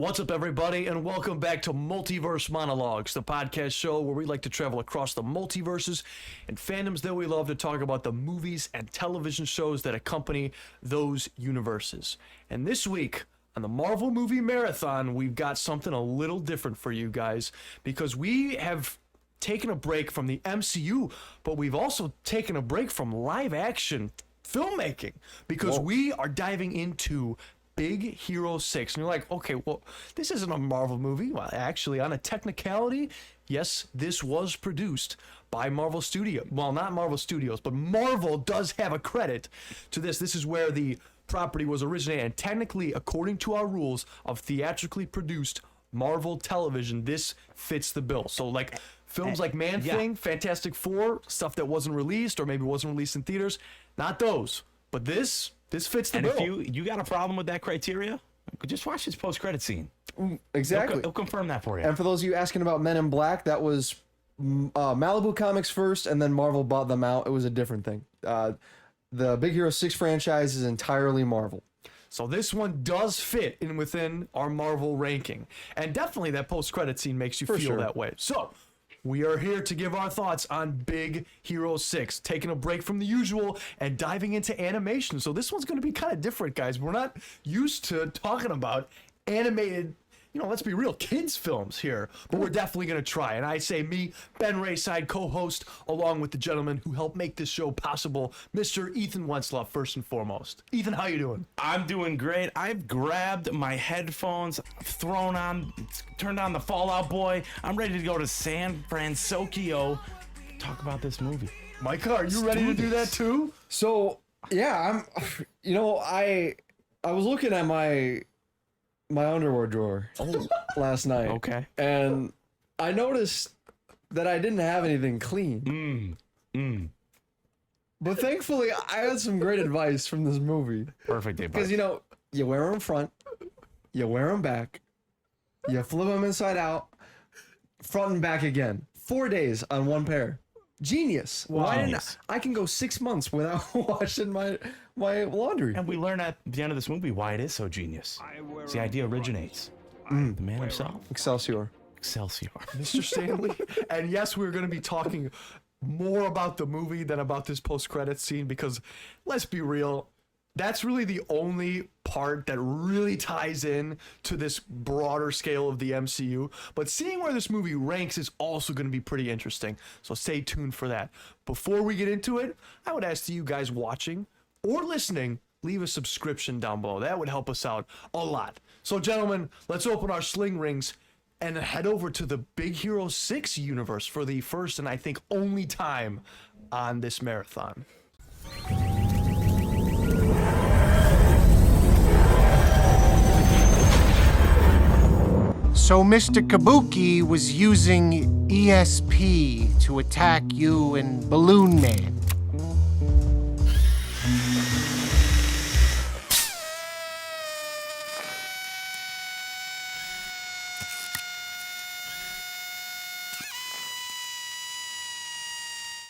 What's up, everybody, and welcome back to Multiverse Monologues, the podcast show where we like to travel across the multiverses and fandoms that we love to talk about the movies and television shows that accompany those universes. And this week, on the Marvel Movie Marathon, we've got something a little different for you guys because we have taken a break from the MCU, but we've also taken a break from live action filmmaking because we are diving into Big Hero 6. And you're like, okay, well, this isn't a Marvel movie. Well, actually, on a technicality, yes, this was produced by Marvel Studios. Well, not Marvel Studios, but Marvel does have a credit to this. This is where the property was originated. And technically, according to our rules of theatrically produced Marvel television, this fits the bill. So, like, films like Man-Thing, Fantastic Four, stuff that wasn't released or maybe wasn't released in theaters, not those. But this fits the bill. And if you got a problem with that criteria, just watch this post-credit scene. Exactly. It'll confirm that for you. And for those of you asking about Men in Black, that was Malibu Comics first, and then Marvel bought them out. It was a different thing. The Big Hero 6 franchise is entirely Marvel. So this one does fit in within our Marvel ranking. And definitely that post-credit scene makes you feel that way. So we are here to give our thoughts on Big Hero 6, taking a break from the usual and diving into animation. So this one's going to be kind of different, guys. We're not used to talking about animated, let's be real, kids films here, but we're definitely going to try. And I say me, Ben Rayside, co-host, along with the gentleman who helped make this show possible, Mr. Ethan Wentzlaff, first and foremost. Ethan, how you doing? I'm doing great. I've grabbed my headphones, turned on the Fallout Boy. I'm ready to go to San Francisco, talk about this movie. Micah, are you ready to do that too? So, yeah, I was looking at my underwear drawer last night. Okay. And I noticed that I didn't have anything clean. But thankfully, I had some great advice from this movie. Perfect day, Because, you wear them front, you wear them back, you flip them inside out, front and back again. 4 days on one pair. Genius. Why didn't I can go 6 months without washing my laundry. And we learn at the end of this movie why it is so genius. The idea originates. The man himself. Excelsior. Excelsior. Mr. Stanley. And yes, we're going to be talking more about the movie than about this post-credits scene because, let's be real, that's really the only part that really ties in to this broader scale of the MCU. But seeing where this movie ranks is also going to be pretty interesting. So stay tuned for that. Before we get into it, I would ask you guys watching or listening, leave a subscription down below. That would help us out a lot. So gentlemen, let's open our sling rings and head over to the Big Hero 6 universe for the first and I think only time on this marathon. So Mr. Kabuki was using ESP to attack you and Balloon Man.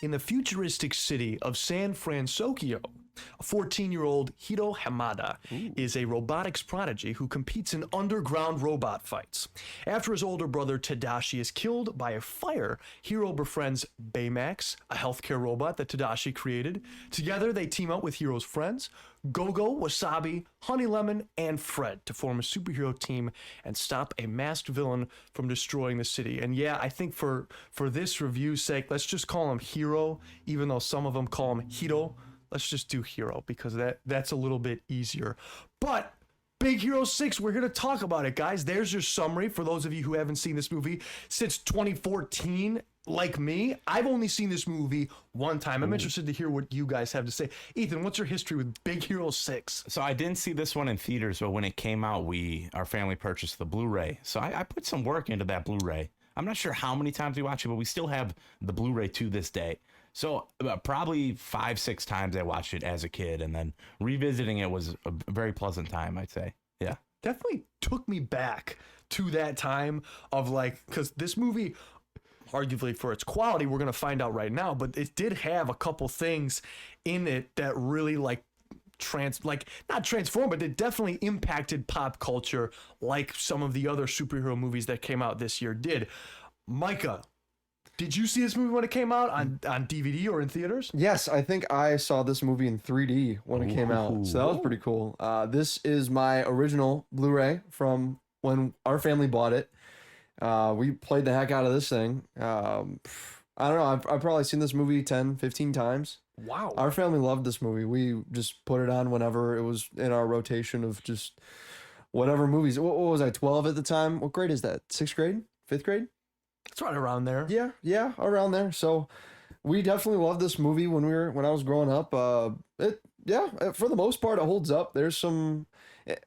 In the futuristic city of San Francisco, a 14-year-old Hiro Hamada is a robotics prodigy who competes in underground robot fights. After his older brother Tadashi is killed by a fire, Hiro befriends Baymax, a healthcare robot that Tadashi created. Together, they team up with Hiro's friends, Gogo, Wasabi, Honey Lemon, and Fred to form a superhero team and stop a masked villain from destroying the city. And yeah, I think for this review's sake, let's just call him Hiro, even though some of them call him Hiro. Let's just do Hero because that's a little bit easier. But Big Hero 6, we're going to talk about it, guys. There's your summary for those of you who haven't seen this movie since 2014. Like me, I've only seen this movie one time. I'm interested to hear what you guys have to say. Ethan, what's your history with Big Hero 6? So I didn't see this one in theaters, but when it came out, our family purchased the Blu-ray. So I put some work into that Blu-ray. I'm not sure how many times we watched it, but we still have the Blu-ray to this day. So probably 5-6 times I watched it as a kid, and then revisiting it was a very pleasant time, I'd say. Yeah. Definitely took me back to that time of because this movie, arguably for its quality, we're going to find out right now, but it did have a couple things in it that really not transformed, but it definitely impacted pop culture like some of the other superhero movies that came out this year did. Micah, did you see this movie when it came out on DVD or in theaters? Yes, I think I saw this movie in 3D when it came out, so that was pretty cool. This is my original Blu-ray from when our family bought it. We played the heck out of this thing. I don't know, I've probably seen this movie 10, 15 times. Wow. Our family loved this movie. We just put it on whenever it was in our rotation of just whatever movies. What was I, 12 at the time? What grade is that? 6th grade? 5th grade? It's right around there. Yeah, around there. So we definitely loved this movie when I was growing up. For the most part, it holds up. There's some,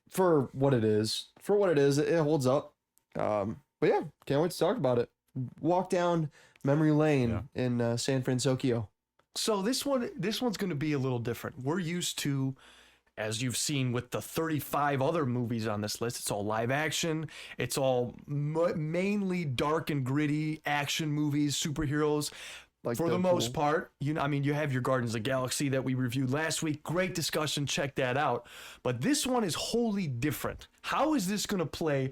for what it is, it holds up. But yeah, can't wait to talk about it. Walk down memory lane in San Francisco. So this one's going to be a little different. We're used to, as you've seen with the 35 other movies on this list, it's all live action. It's all mainly dark and gritty action movies, superheroes. Like for the most part, you have your Guardians of the Galaxy that we reviewed last week. Great discussion. Check that out. But this one is wholly different. How is this going to play?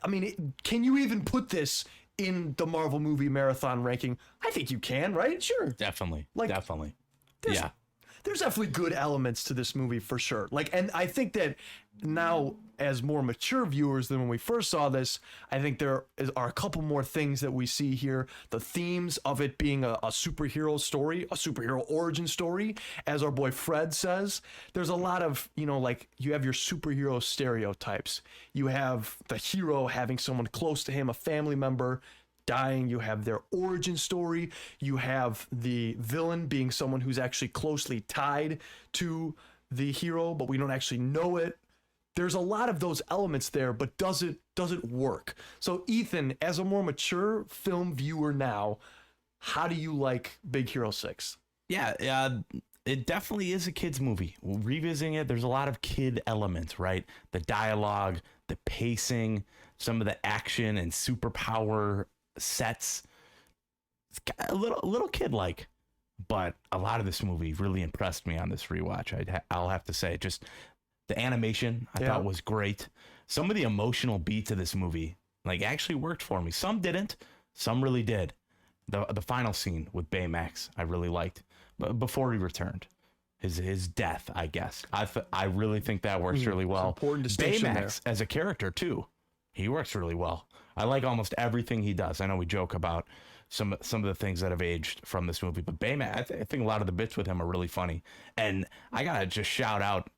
I mean, can you even put this in the Marvel movie marathon ranking? I think you can, right? Sure. Definitely. There's There's definitely good elements to this movie for sure. And I think that now, as more mature viewers than when we first saw this, I think there are a couple more things that we see here. The themes of it being a superhero story, a superhero origin story, as our boy Fred says. There's a lot of, you have your superhero stereotypes. You have the hero having someone close to him, a family member, dying. You have their origin story. You have the villain being someone who's actually closely tied to the hero, but we don't actually know it. There's a lot of those elements there, but does it work? So Ethan, as a more mature film viewer now, how do you like Big Hero 6? Yeah, it definitely is a kid's movie. Revisiting it, there's a lot of kid elements, right? The dialogue, the pacing, some of the action and superpower sets. It's a little kid-like, but a lot of this movie really impressed me on this rewatch. I'll have to say, just the animation I thought was great. Some of the emotional beats of this movie actually worked for me. Some didn't, some really did. The final scene with Baymax I really liked, but before he returned, his death, I guess. I really think that works really well. Important distinction Baymax as a character too, he works really well. I like almost everything he does. I know we joke about some of the things that have aged from this movie, but Baymax, I think a lot of the bits with him are really funny. And I gotta just shout out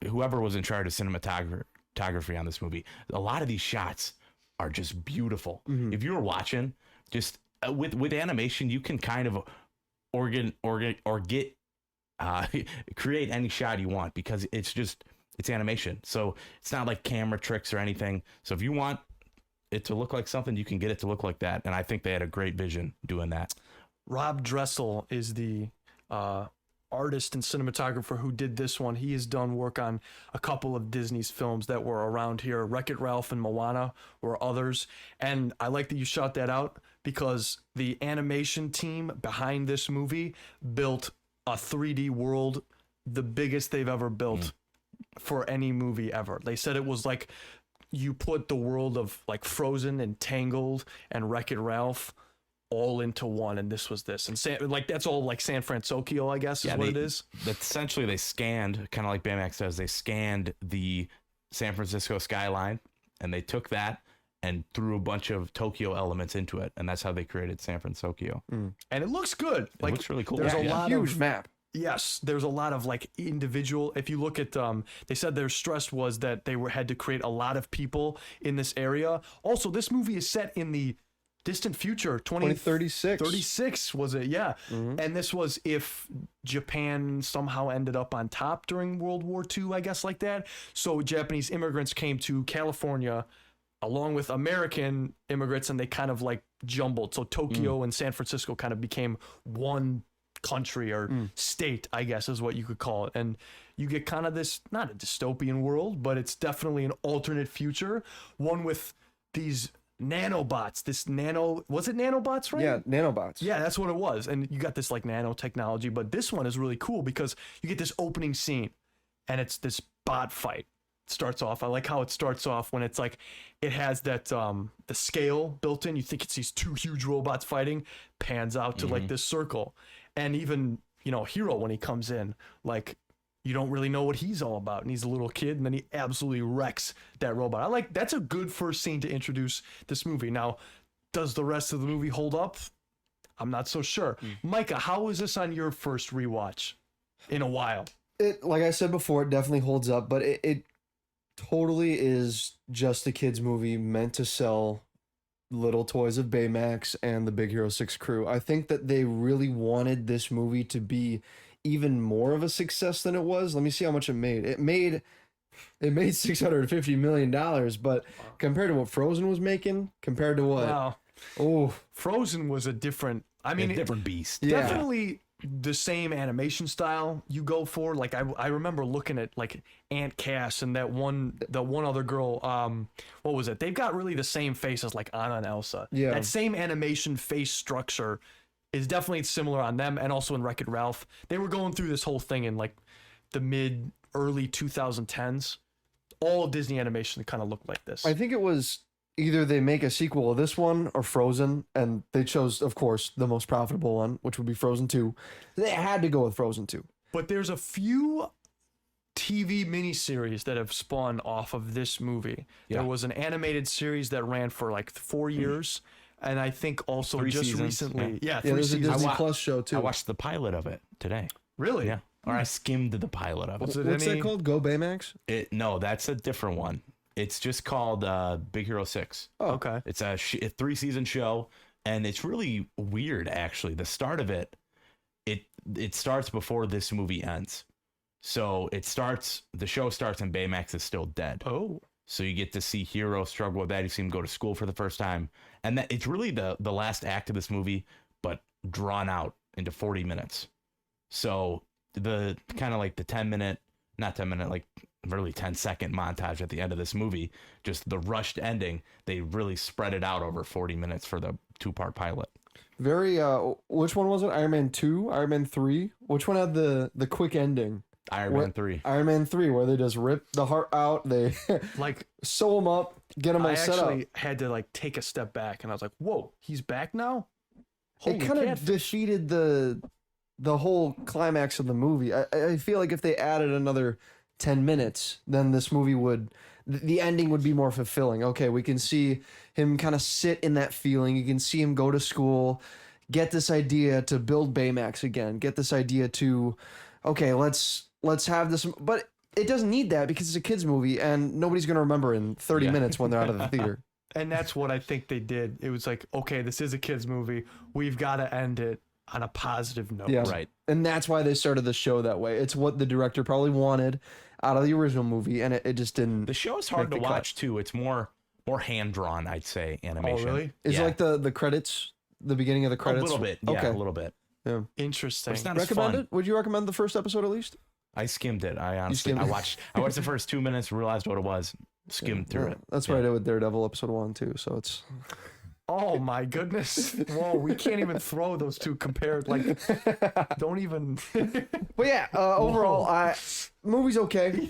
whoever was in charge of cinematography on this movie. A lot of these shots are just beautiful. If you were watching, just with animation, you can kind of create any shot you want because it's animation. So it's not like camera tricks or anything. So if you want it to look like something, you can get it to look like that. And I think they had a great vision doing that. Rob Dressel is the artist and cinematographer who did this one. He has done work on a couple of Disney's films that were around here. Wreck-It Ralph and Moana were others. And I like that you shot that out because the animation team behind this movie built a 3D world, the biggest they've ever built for any movie ever. They said it was like you put the world of Frozen and Tangled and Wreck-It Ralph all into one, and this was this. And that's all San Francisco, I guess, is what it is. Essentially, they scanned, kind of like Baymax says, they scanned the San Francisco skyline, and they took that and threw a bunch of Tokyo elements into it, and that's how they created San Francisco. And it looks good. It looks really cool. There's a lot huge of map. Yes, there's a lot of individual. If you look at, they said their stress was that they had to create a lot of people in this area. Also, this movie is set in the distant future, 2036. 36 was it? Yeah. And this was if Japan somehow ended up on top during World War II, I guess, like that. So Japanese immigrants came to California along with American immigrants, and they kind of jumbled. So Tokyo and San Francisco kind of became one country or state, I guess is what you could call it. And you get kind of this, not a dystopian world, but it's definitely an alternate future, one with these nanobots. Was it nanobots, right? Yeah, nanobots. Yeah, that's what it was. And you got this like nanotechnology, but this one is really cool because you get this opening scene and it's this bot fight. It starts off. I like how it starts off when it's like it has that the scale built in. You think it's these two huge robots fighting, pans out to like this circle. And even, Hero when he comes in, like you don't really know what he's all about. And he's a little kid and then he absolutely wrecks that robot. That's a good first scene to introduce this movie. Now, does the rest of the movie hold up? I'm not so sure. Micah, how was this on your first rewatch in a while? It, like I said before, it definitely holds up, but it totally is just a kids movie meant to sell little toys of Baymax and the Big Hero 6 crew. I think that they really wanted this movie to be even more of a success than it was. Let me see how much it made. It made $650 million, but compared to what Frozen was making, compared to what? Wow. Oh, Frozen was a different, I mean, a different beast. Yeah. definitely the same animation style you go for. Like I remember looking at like Aunt Cass and the one other girl, what was it? They've got really the same face as like Anna and Elsa. Yeah. That same animation face structure is definitely similar on them and also in Wreck-It Ralph. They were going through this whole thing in like the early 2010s. All of Disney animation kind of looked like this. I think it was either they make a sequel of this one or Frozen, and they chose, of course, the most profitable one, which would be Frozen 2. They had to go with Frozen 2. But there's a few TV miniseries that have spawned off of this movie. Yeah. There was an animated series that ran for like 4 years. And I think also 3 just seasons, recently. Yeah, Yeah, 3 there's a seasons. Disney wa- Plus show too. I watched the pilot of it today. Really? Yeah. Or I skimmed the pilot of Was it. it What's any... that called? Go Baymax? No, that's a different one. It's just called Big Hero 6. Oh, okay. It's a 3-season show, and it's really weird, actually. The start of it starts before this movie ends. So the show starts and Baymax is still dead. Oh. So you get to see Hero struggle with that. You see him go to school for the first time. And that it's really the last act of this movie, but drawn out into 40 minutes. So the kind of like the 10-minute, like really 10-second montage at the end of this movie, just the rushed ending, they really spread it out over 40 minutes for the 2-part pilot. Very, which one was it? Iron Man 2? Iron Man 3? Which one had the quick ending? Iron Man 3. Iron Man 3, where they just rip the heart out, they Like, sew him up, get him all I set up. actually had to like take a step back and I was like, whoa, he's back now? Holy It kind of catfish. defeated the whole climax of the movie. I feel like if they added another 10 minutes, then this movie the ending would be more fulfilling. Okay, we can see him kind of sit in that feeling. You can see him go to school, get this idea to build Baymax again, get this idea to, okay, let's have this, but it doesn't need that because it's a kids movie and nobody's going to remember in 30 minutes when they're out of the theater. And that's what I think they did. It was like, okay, this is a kid's movie. We've got to end it on a positive note. Yeah. Right. And that's why they started the show that way. It's what the director probably wanted out of the original movie, and it just didn't. The show is hard to Make the cut. watch, too. It's more hand-drawn, I'd say, animation. Oh, really? Is Yeah. it like the credits, the beginning of the A credits? little bit. Yeah, Okay. a little bit. Interesting. But it's not as Recommend fun. it? Would you recommend the first episode at least? I skimmed it. I honestly, skimmed I it? watched the first 2 minutes, realized what it was, skimmed through Yeah, it. That's what I did with Daredevil episode 1 too. So it's Oh my goodness. Whoa, we can't even throw those two compared. Like, don't even. But yeah, overall, movie's okay.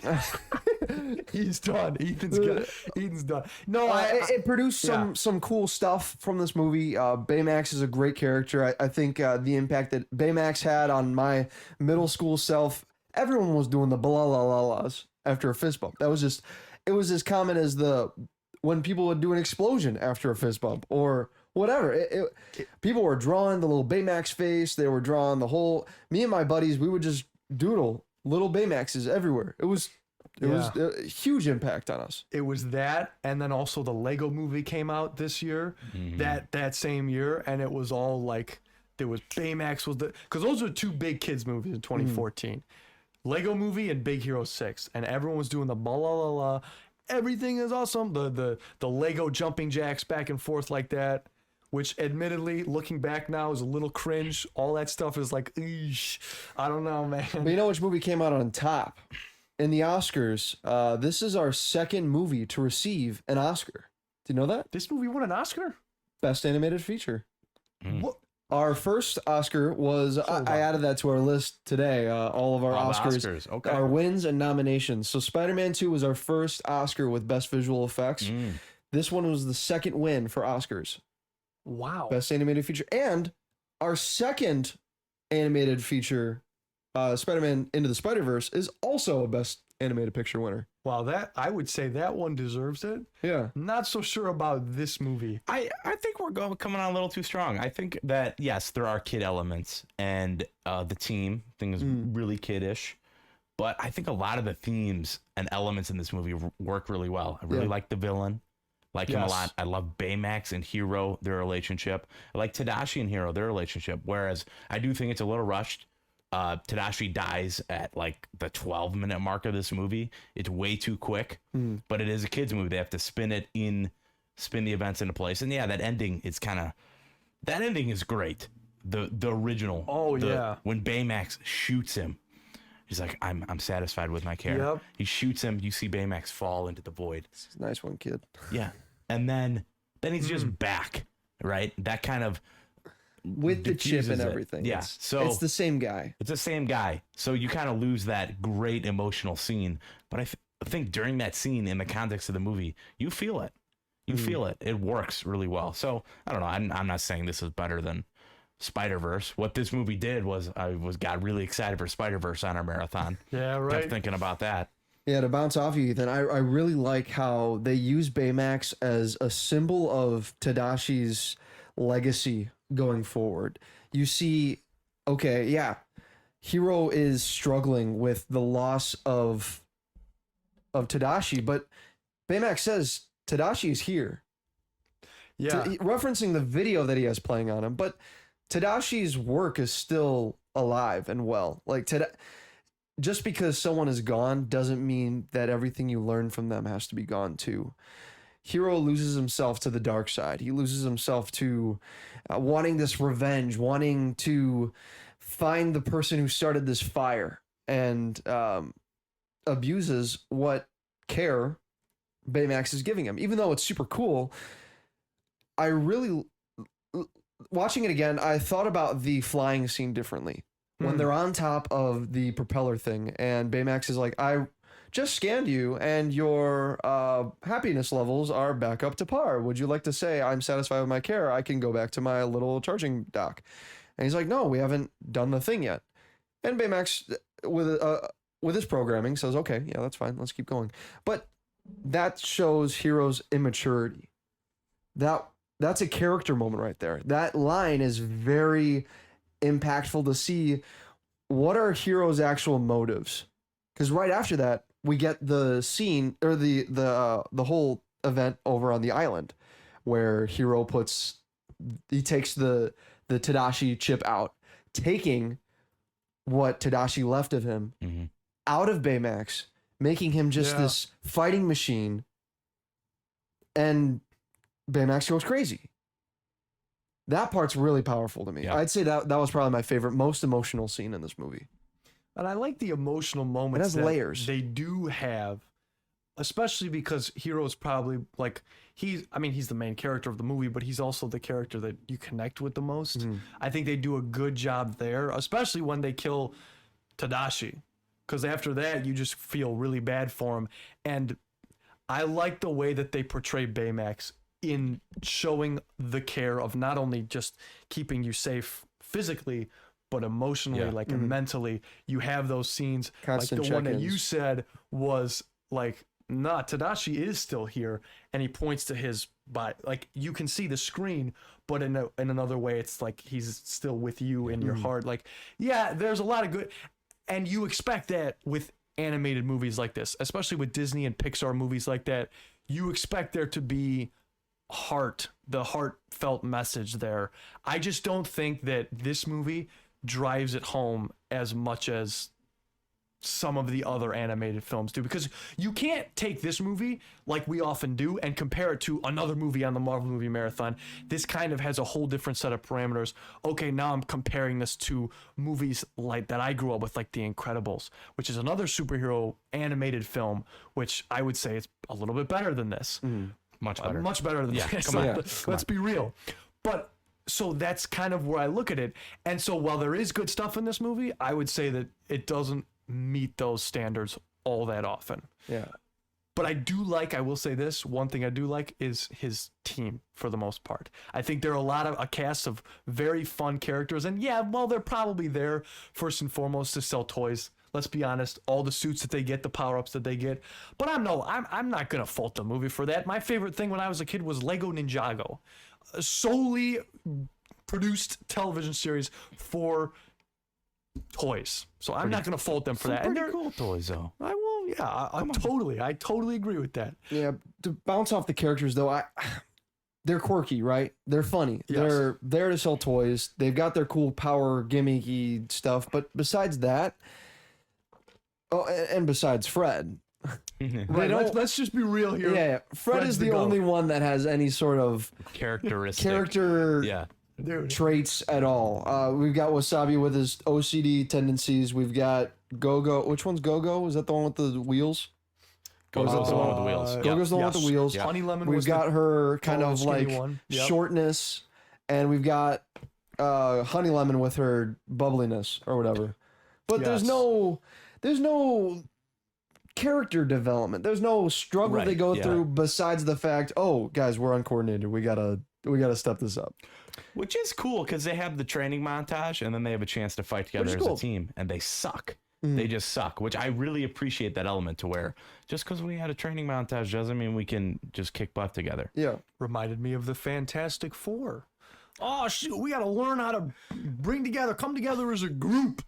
He's done. Ethan's done. No, It produced some cool stuff from this movie. Baymax is a great character. I think the impact that Baymax had on my middle school self, everyone was doing the blah la la la's after a fist bump. It was as common as when people would do an explosion after a fist bump or whatever. People were drawing the little Baymax face. They were drawing the whole. Me and my buddies, we would just doodle little Baymaxes everywhere. It was a huge impact on us. it was that, and then also the Lego movie came out this year, that same year, and it was all like there was Baymax was because those were two big kids movies in 2014, Lego movie and Big Hero 6, and everyone was doing the blah la la la. Everything is awesome. The Lego jumping jacks back and forth like that, which admittedly, looking back now, is a little cringe. All that stuff is like, eesh, I don't know, man. But you know which movie came out on top? In the Oscars, this is our second movie to receive an Oscar. Do you know that? This movie won an Oscar? Best animated feature. What? Our first Oscar was, I added that to our list today. All of our All the Oscars, Oscars, okay. our wins and nominations. So Spider-Man 2 was our first Oscar with best visual effects. This one was the second win for Oscars. Wow. Best animated feature. And our second animated feature, Spider-Man Into the Spider-Verse, is also a best animated picture winner. Wow, that I would say that one deserves it. Yeah. Not so sure about this movie. I think we're coming on a little too strong. I think that, yes, there are kid elements, and the team thing is really kiddish, but I think a lot of the themes and elements in this movie work really well. I really like the villain. Like him a lot. I love Baymax and Hero, their relationship. I like Tadashi and Hero, their relationship. Whereas I do think it's a little rushed. Tadashi dies at like the 12-minute mark of this movie. It's way too quick, but it is a kids movie. They have to spin the events into place. And yeah, that ending is great. The original. Oh, yeah. When Baymax shoots him, he's like, I'm satisfied with my care. Yep. He shoots him. You see Baymax fall into the void. It's a nice one, kid. Yeah. And then he's just back, right? That kind of With the chip diffuses and it. everything. Yeah. It's the same guy. It's the same guy. So you kind of lose that great emotional scene. But I think during that scene, in the context of the movie, you feel it. You feel it. It works really well. So I don't know. I'm not saying this is better than Spider-Verse. What this movie did was got really excited for Spider-Verse on our marathon. Yeah, right. Kept thinking about that. Yeah, to bounce off you, Ethan, I really like how they use Baymax as a symbol of Tadashi's legacy going forward. You see, okay, yeah, Hero is struggling with the loss of Tadashi, but Baymax says Tadashi is here. Yeah. Referencing the video that he has playing on him, but Tadashi's work is still alive and well. Like just because someone is gone doesn't mean that everything you learn from them has to be gone too. Hero loses himself to the dark side. He loses himself to wanting this revenge, wanting to find the person who started this fire, and abuses what care Baymax is giving him. Even though it's super cool, I really, watching it again, I thought about the flying scene differently. When they're on top of the propeller thing, and Baymax is like, I just scanned you, and your happiness levels are back up to par. Would you like to say, I'm satisfied with my care? I can go back to my little charging dock. And he's like, no, we haven't done the thing yet. And Baymax, with his programming, says, okay, yeah, that's fine. Let's keep going. But that shows Hero's immaturity. That's a character moment right there. That line is very impactful to see what are Hero's actual motives. Because right after that, we get the scene, or the whole event over on the island, where Hero takes the Tadashi chip out, taking what Tadashi left of him out of Baymax, making him just this fighting machine, and Baymax goes crazy. That part's really powerful to me. Yeah. I'd say that was probably my favorite, most emotional scene in this movie. And I like the emotional moments has that layers. they do have, especially because Hero's probably like, he's the main character of the movie, but he's also the character that you connect with the most. I think they do a good job there, especially when they kill Tadashi, because after that you just feel really bad for him. And I like the way that they portray Baymax in showing the care of not only just keeping you safe physically, but emotionally, and mentally. You have those scenes, Constant like the one that check-ins. you said was like, nah, Tadashi is still here, and he points to his body. Like, you can see the screen, but in another way, it's like he's still with you in your heart. Like, yeah, there's a lot of good, and you expect that with animated movies like this, especially with Disney and Pixar movies like that. You expect there to be the heartfelt message there. I just don't think that this movie drives it home as much as some of the other animated films do, because you can't take this movie like we often do and compare it to another movie on the Marvel Movie Marathon. This kind of has a whole different set of parameters. Okay, now I'm comparing this to movies like that I grew up with, like The Incredibles, which is another superhero animated film, which I would say is a little bit better than this. Much better. Much better than Yeah, this. come on. Yeah. Let's be real. But so that's kind of where I look at it. And so while there is good stuff in this movie, I would say that it doesn't meet those standards all that often. Yeah. But I will say this, one thing I do like is his team for the most part. I think there are a cast of very fun characters. And yeah, well, they're probably there first and foremost to sell toys. Let's be honest, all the suits that they get, the power-ups that they get. But I'm not going to fault the movie for that. My favorite thing when I was a kid was Lego Ninjago. A solely produced television series for toys. So I'm not going to fault them for that. And Pretty they're cool toys, though. I will, yeah, I totally agree with that. Yeah. To bounce off the characters though, they're quirky, right? They're funny. Yes. They're there to sell toys. They've got their cool power gimmicky stuff. But besides that, and besides Fred, Right, don't- let's just be real here. yeah, Fred Fred's is the the goat. only one that has any sort of Characteristic. character Yeah. Dude. traits at all. We've got Wasabi with his OCD tendencies. We've got Go-Go. Which one's Go-Go? Is that the one with the wheels? Gogo's the one with the wheels. Uh, Go-Go's the one with the wheels. Yeah. Honey Lemon We've was got her kind tall, of skinny like one. Yep. shortness, and we've got Honey Lemon with her bubbliness or whatever. But there's Yes. no character development. There's no struggle Right, they go yeah. through besides the fact, oh guys, we're uncoordinated. We gotta step this up. Which is cool because they have the training montage and then they have a chance to fight together is as cool. a team, and they suck. Mm. They just suck, which I really appreciate that element to where just because we had a training montage doesn't mean we can just kick butt together. Yeah. reminded me of the Fantastic Four. Oh shoot, we got to learn how to come together as a group.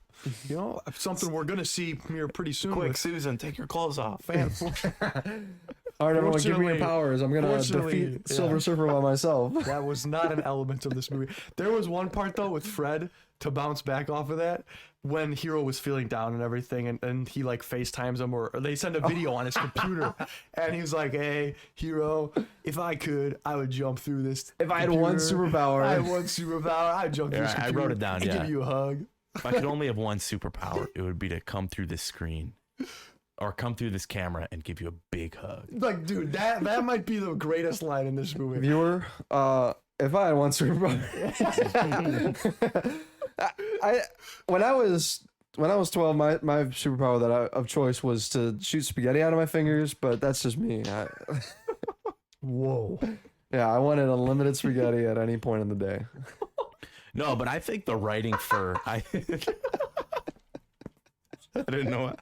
You know, something we're gonna see here pretty soon. Quick, with Susan, take your clothes off. All right, everyone, give me your Fortunately- powers. I'm gonna fortunately, defeat yeah. Silver Surfer by myself. That was not an element of this movie. There was one part though with Fred, to bounce back off of that, when Hero was feeling down and everything, and he like FaceTimes him, or they send a video on his computer, and he was like, "Hey, Hero, if I could, I would jump through this. If I had one computer. superpower." I had one superpower. I'd jump through Yeah, this I computer. wrote it down, and yeah. give you a hug." If I could only have one superpower, it would be to come through this screen or come through this camera and give you a big hug. Like, dude, that might be the greatest line in this movie. Viewer, if I had one superpower, when I was 12, my superpower of choice was to shoot spaghetti out of my fingers, but that's just me. Whoa. Yeah, I wanted unlimited spaghetti at any point in the day. No, but I think the writing for I didn't know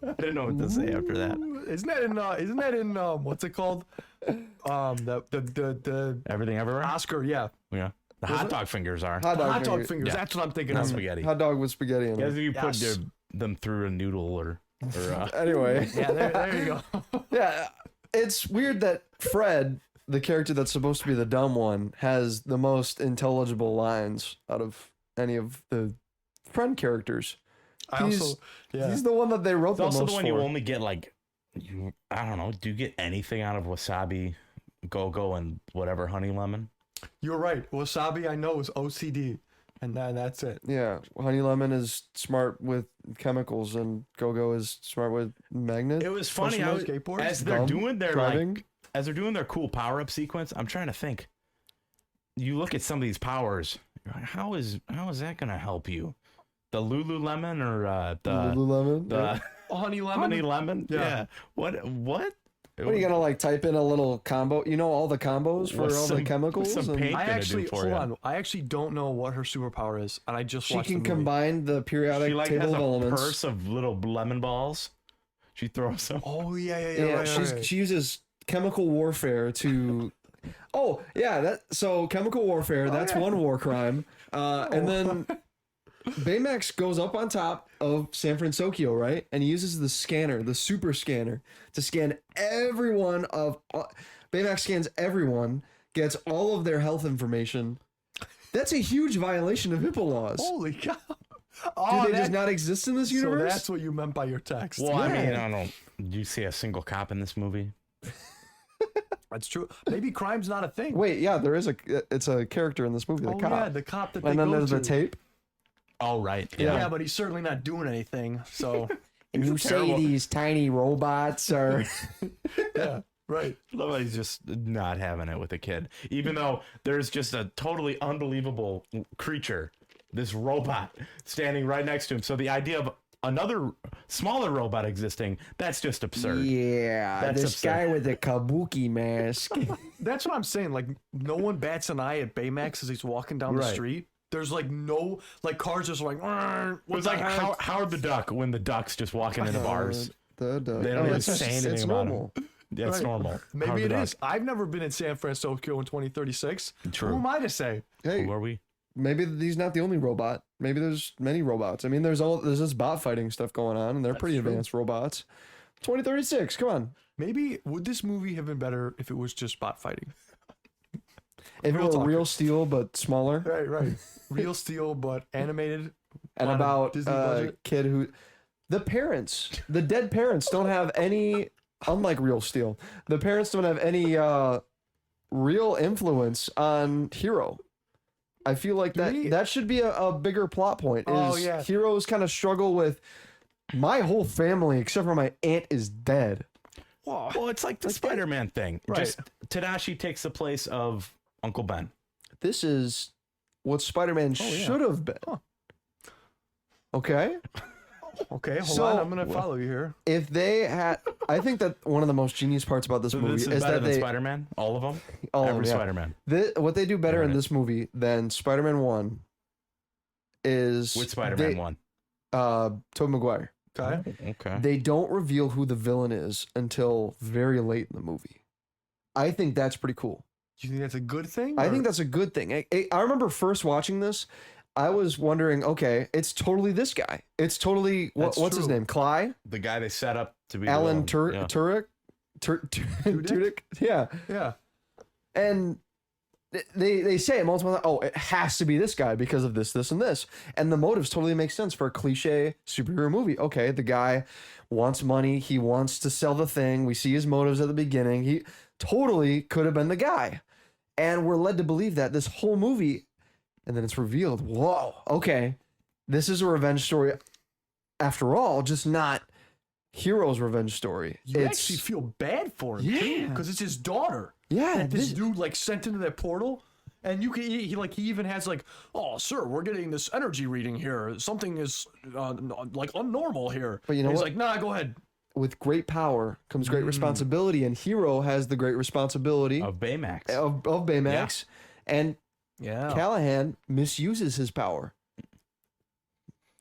I didn't know what to say after that. Isn't that in what's it called? The Everything everywhere? Oscar, yeah. Yeah. The hot dog fingers are. Hot dog, Hot dog finger- fingers. Yeah. That's what I'm thinking Not of. spaghetti. hot dog with spaghetti in As it. if you put Yes. them through a noodle or Anyway, Yeah, there you go. yeah, it's weird that Fred, the character that's supposed to be the dumb one, has the most intelligible lines out of any of the friend characters. I also, yeah. He's the one that they wrote It's the also most the one for. you only get like I don't know, do you get anything out of Wasabi, Go-Go, and whatever Honey Lemon? You're right. Wasabi, I know, is OCD, and that's it. Yeah, Honey Lemon is smart with chemicals, and Go-Go is smart with magnet. It was funny Pushing how those skateboards? as they're Dumb doing their driving. like as they're doing their cool power-up sequence, I'm trying to think. You look at some of these powers, you're like, how is that gonna help you? The Lululemon or the Lululemon. the Oh, Honey Lemon. Honey Lemon? Yeah. Yeah. What? What are you gonna like type in a little combo? You know all the combos for What's all the some- chemicals. what's some and paint? I gonna do actually for hold you? on. I actually don't know what her superpower is, and I just she watched can the movie. combine the periodic She like table has of a elements. purse of little lemon balls. She throws them. Oh yeah. Yeah, Right. she uses chemical warfare to. Oh yeah, so chemical warfare. That's one war crime. And then Baymax goes up on top of San Francisco, right? And he uses the scanner, the super scanner, to scan everyone of. Baymax scans everyone, gets all of their health information. That's a huge violation of HIPAA laws. Holy cow. Do Oh, they just not exist in this so universe? that's what you meant by your text. Well, I mean, Yeah. I don't know. Do you see a single cop in this movie? That's true. Maybe crime's not a thing. Wait, yeah, there is it's a character in this movie, the oh cop. yeah, the cop that they And then go there's to. the tape. Oh, right. Yeah. Yeah. but he's certainly not doing anything. So And you say these tiny robots are. Yeah, right. Nobody's just not having it with a kid, even though there's just a totally unbelievable creature, this robot standing right next to him. So the idea of another smaller robot existing, that's just absurd. Yeah, That's this absurd. guy with the kabuki mask. That's what I'm saying. Like, no one bats an eye at Baymax as he's walking down the Right. street. There's like no, like cars just like, It was like Howard the Duck when the duck's just walking into bars. They don't even say anything about normal. That's Right. normal. Maybe Howard it the is. I've never been in San Francisco in 2036. True. Who am I to say? Duck. Hey, Who are we? maybe he's not the only robot. Maybe there's many robots. I mean, there's this bot fighting stuff going on, and they're pretty advanced robots. 2036. Come on. Maybe would this movie have been better if it was just bot fighting? If it Real were talk. real steel but smaller, Right, right. Real steel, but animated. and on a about Disney a budget. kid who, the dead parents don't have any. Unlike real steel, the parents don't have any real influence on Hero. I feel like we- that should be a bigger plot point. Oh, Is yeah. Heroes kind of struggle with my whole family except for my aunt is dead. Well, it's like the Spider-Man thing. Right. Just Tadashi takes the place of Uncle Ben. This is what Spider-Man Oh, yeah. should have been. Huh. Okay. Okay, hold So- on. I'm gonna follow you here. If they had, I think that one of the most genius parts about this movie This is is better that than they, Spider-Man. All of them. all of Every them, yeah. Spider-Man What they do better in Right. this movie than Spider-Man 1 is with Spider-Man they- one. Tobey Maguire. Okay. Okay. They don't reveal who the villain is until very late in the movie. I think that's pretty cool. Do you think that's a good thing? I or- think that's a good thing. I remember first watching this, I was wondering, okay, it's totally this guy. It's totally That's what's his true. name? Cly? The guy they set up to be the Alan villain. Yeah. Turek? Tudyk? Yeah. Yeah. And they say it multiple times. Oh, it has to be this guy because of this, this, and this. And the motives totally make sense for a cliche superhero movie. Okay, the guy wants money. He wants to sell the thing. We see his motives at the beginning. He totally could have been the guy. And we're led to believe that this whole movie, and then it's revealed, whoa, okay, this is a revenge story after all, just not Hero's revenge story. You actually feel bad for him too, Yeah. because it's his daughter. yeah, That this dude like sent into that portal, and you can he even has like, oh sir, we're getting this energy reading here. Something is like unnormal here. But you know And he's what? like, nah, go ahead. with great power comes great responsibility, and Hero has the great responsibility Of Baymax. of Baymax, and Yeah. Callahan misuses his power.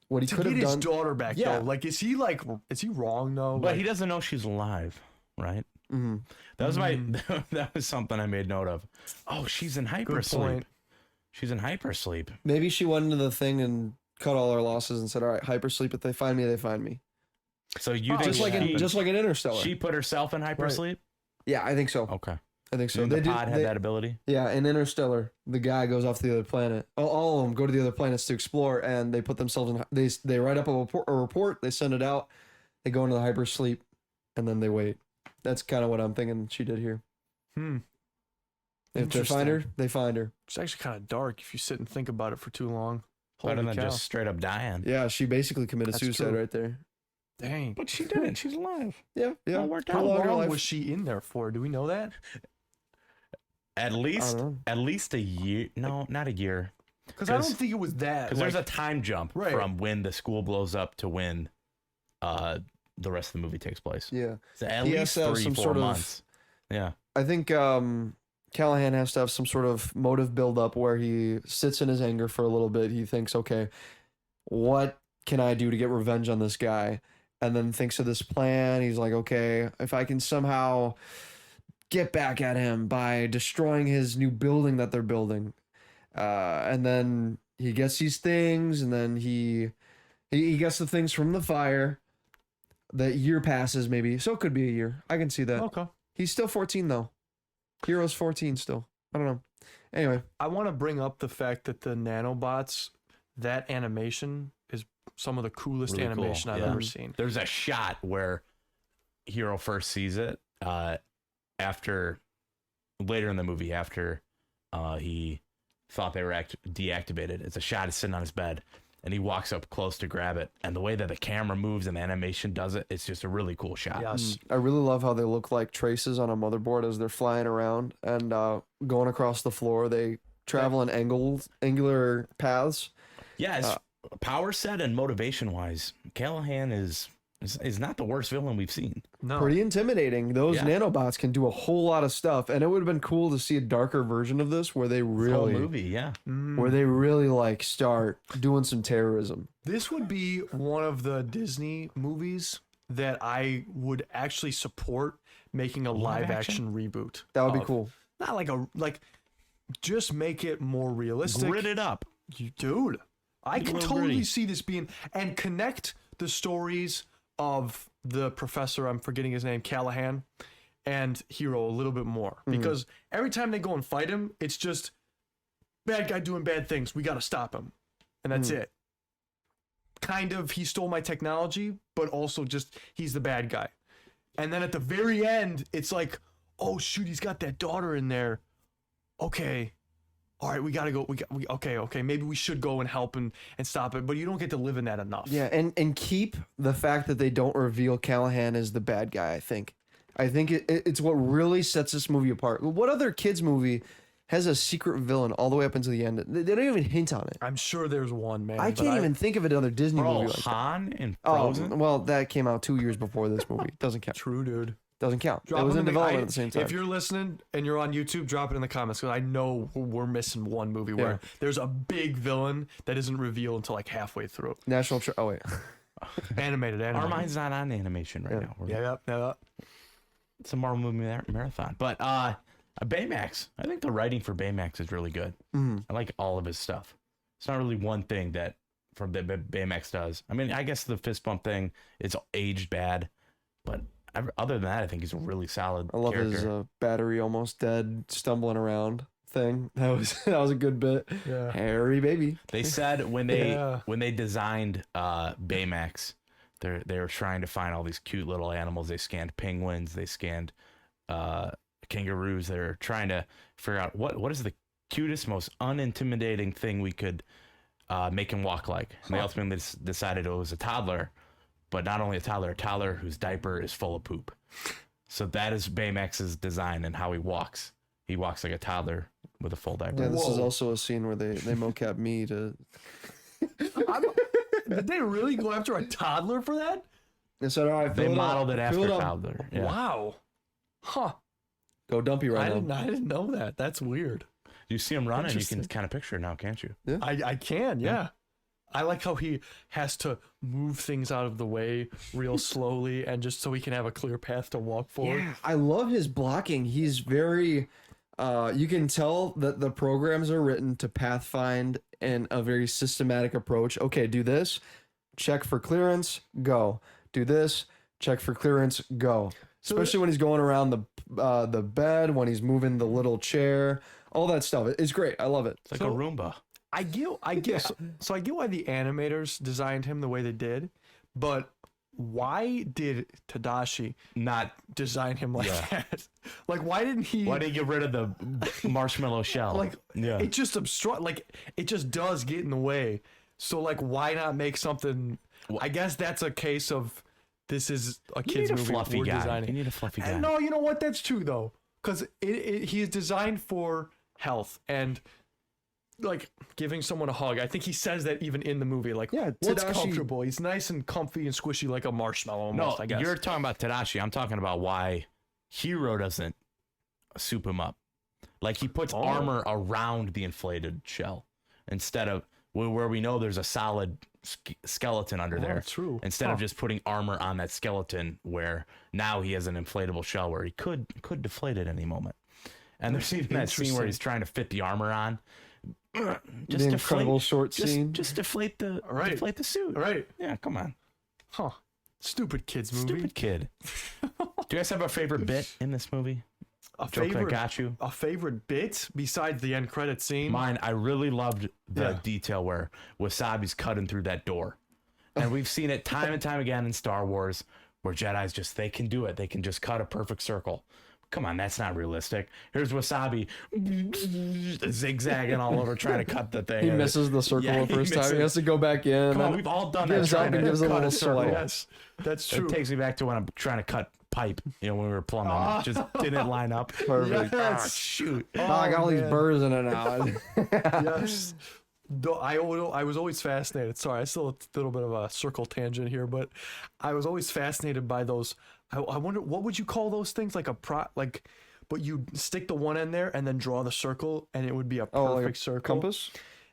What he To could get have his done. daughter back Yeah. though, like is he wrong though? But Like, he doesn't know she's alive, right? Mhm. That was that was something I made note of. Oh, she's in hypersleep. point. She's in hypersleep. Maybe she went into the thing and cut all her losses and said, "All right, hypersleep. If they find me, they find me." So you think Just like she, in Interstellar. she put herself in hypersleep? yeah, I think so. Okay. I think so. So the They do- pod had they- that ability. Yeah, in Interstellar, the guy goes off to the other planet. All of them go to the other planets to explore, and they put themselves in. They write up a report. They send it out. They go into the hypersleep, and then they wait. That's kind of what I'm thinking she did here. Hmm. If they find her, Interesting. they find her. It's actually kind of dark if you sit and think about it for too long. Better Holy than cow. just straight up dying. Yeah, she basically committed That's suicide true. right there. Dang. But she didn't. She's alive. Yeah, yeah. All worked How out. Longer long life. was she in there for? Do we know that? At least a year. No, not a year. Because I don't think it was that. Because there's a time jump Right. from when the school blows up to when the rest of the movie takes place. Yeah. So at He has least to have 3-4 some sort of- months. Yeah. I think Callahan has to have some sort of motive buildup where he sits in his anger for a little bit. He thinks, okay, what can I do to get revenge on this guy? And then thinks of this plan. He's like, okay, if I can somehow get back at him by destroying his new building that they're building. And then he gets these things, and then he gets the things from the fire. The year passes, maybe. So it could be a year. I can see that. Okay. He's still 14 though. Hero's 14 still. I don't know. Anyway, I want to bring up the fact that the nanobots, that animation is some of the coolest Really cool, animation I've yeah. ever seen. There's a shot where Hero first sees it after later in the movie after he thought they were deactivated. It's a shot. He's sitting on his bed, and he walks up close to grab it. And the way that the camera moves and the animation does it, it's just a really cool shot. Yes. I really love how they look like traces on a motherboard as they're flying around and going across the floor. They travel in angular paths. Yeah, as power set and motivation wise, Callahan is not the worst villain we've seen. No. Pretty intimidating. Those Yeah. nanobots can do a whole lot of stuff, and it would have been cool to see a darker version of this where they Whole really, movie, yeah. like start doing some terrorism. This would be one of the Disney movies that I would actually support making a live action reboot. That would be of. cool. Not like just make it more realistic. Grit it up. Dude, I can little totally gritty. see this being and connect the stories of the professor, I'm forgetting his name, Callahan, and Hero a little bit more. Because every time they go and fight him, it's just bad guy doing bad things. We got to stop him. And that's it. Kind of, he stole my technology, but also just he's the bad guy. And then at the very end, it's like, oh shoot, he's got that daughter in there. Okay. All right, we gotta go. Okay. Maybe we should go and help and stop it. But you don't get to live in that enough. Yeah, and keep the fact that they don't reveal Callahan as the bad guy. I think it's what really sets this movie apart. What other kids movie has a secret villain all the way up until the end? They don't even hint on it. I'm sure there's one, man. I but can't even think of another Disney Bro, movie like that. Han and Oh, Frozen. well, that came out 2 years before this movie. Doesn't count. True, dude. Doesn't count. Drop it was them in the- development at the same time. If you're listening and you're on YouTube, drop it in the comments because I know we're missing one movie where there's a big villain that isn't revealed until like halfway through. Oh wait, Animated. Our mind's not on animation right now. Yeah. It's a Marvel movie marathon. But Baymax, I think the writing for Baymax is really good. I like all of his stuff. It's not really one thing that Baymax does. I mean, I guess the fist bump thing is aged bad, but other than that, I think he's a really solid I love character. his battery almost dead, stumbling around thing. That was a good bit. Yeah. Harry baby. They said when they Yeah. when they designed Baymax, they were trying to find all these cute little animals. They scanned penguins, they scanned kangaroos. They're trying to figure out what is the cutest, most unintimidating thing we could make him walk like. And they ultimately decided it was a toddler, but not only a toddler whose diaper is full of poop. So that is Baymax's design and how he walks. He walks like a toddler with a full diaper. Yeah, this is Whoa. also a scene where they mocap me to. Did they really go after a toddler for that? They said, all right, They fill it up, modeled it fill after up. toddler. Yeah. Wow. Huh. Go dumpy right now. I didn't know that. That's weird. You see him running, you can Interesting. kind of picture it now, can't you? I can, yeah. I like how he has to move things out of the way real slowly and just so he can have a clear path to walk forward. Yeah, I love his blocking. He's very. You can tell that the programs are written to pathfind in a very systematic approach. Okay, do this, check for clearance, go. Do this, check for clearance, go. So- Especially when he's going around the bed, when he's moving the little chair, all that stuff. It's great. I love it. It's like So- a Roomba. I get so I get why the animators designed him the way they did, but why did Tadashi Not design him like Yeah. that? Like why didn't he why did he get rid of the marshmallow shell? like yeah. it just obstruct like it just does get in the way. So like why not make something I guess that's a case of this is a you kids need a movie fluffy we're guy. designing. You need a fluffy guy. And no, you know what? That's true though, because he is designed for health and like giving someone a hug. I think he says that even in the movie. Like, Yeah, what's Tadashi- comfortable? He's nice and comfy and squishy like a marshmallow No, almost. I guess. you're talking about Tadashi. I'm talking about why Hero doesn't soup him up. Like he puts armor around the inflated shell instead of where we know there's a solid skeleton under there. true. Instead of just putting armor on that skeleton, where now he has an inflatable shell where he could deflate at any moment. And there's even that scene where Interesting. he's trying to fit the armor on. Just The incredible short scene. Just deflate the Right. deflate the suit. right. Yeah, come on. Huh. Stupid kids movie. Stupid kid. Do you guys have a favorite bit in this movie? A Joke that favorite got you? a favorite bit besides the end credit scene. Mine, I really loved the Yeah. detail where Wasabi's cutting through that door. And we've seen it time and time again in Star Wars where Jedi's just, they can do it. They can just cut a perfect circle. come on, that's not realistic. Here's Wasabi zigzagging all over trying to cut the thing. He misses the circle Yeah, the he first time. He misses. has to go back in. Come on, and we've all done that. gives up trying and to gives a cut little circle. swipe. Yes, that's true. It takes me back to when I'm trying to cut pipe, when we were plumbing. It just didn't line up. Perfect. Ah, shoot. Oh, I got all these man. burrs in it now. Yes. I was always fascinated. Sorry, I still a little bit of a circle tangent here, but I was always fascinated by those. I wonder what would you call those things, like but you stick the one end there and then draw the circle, and it would be a perfect Oh, like a circle. compass?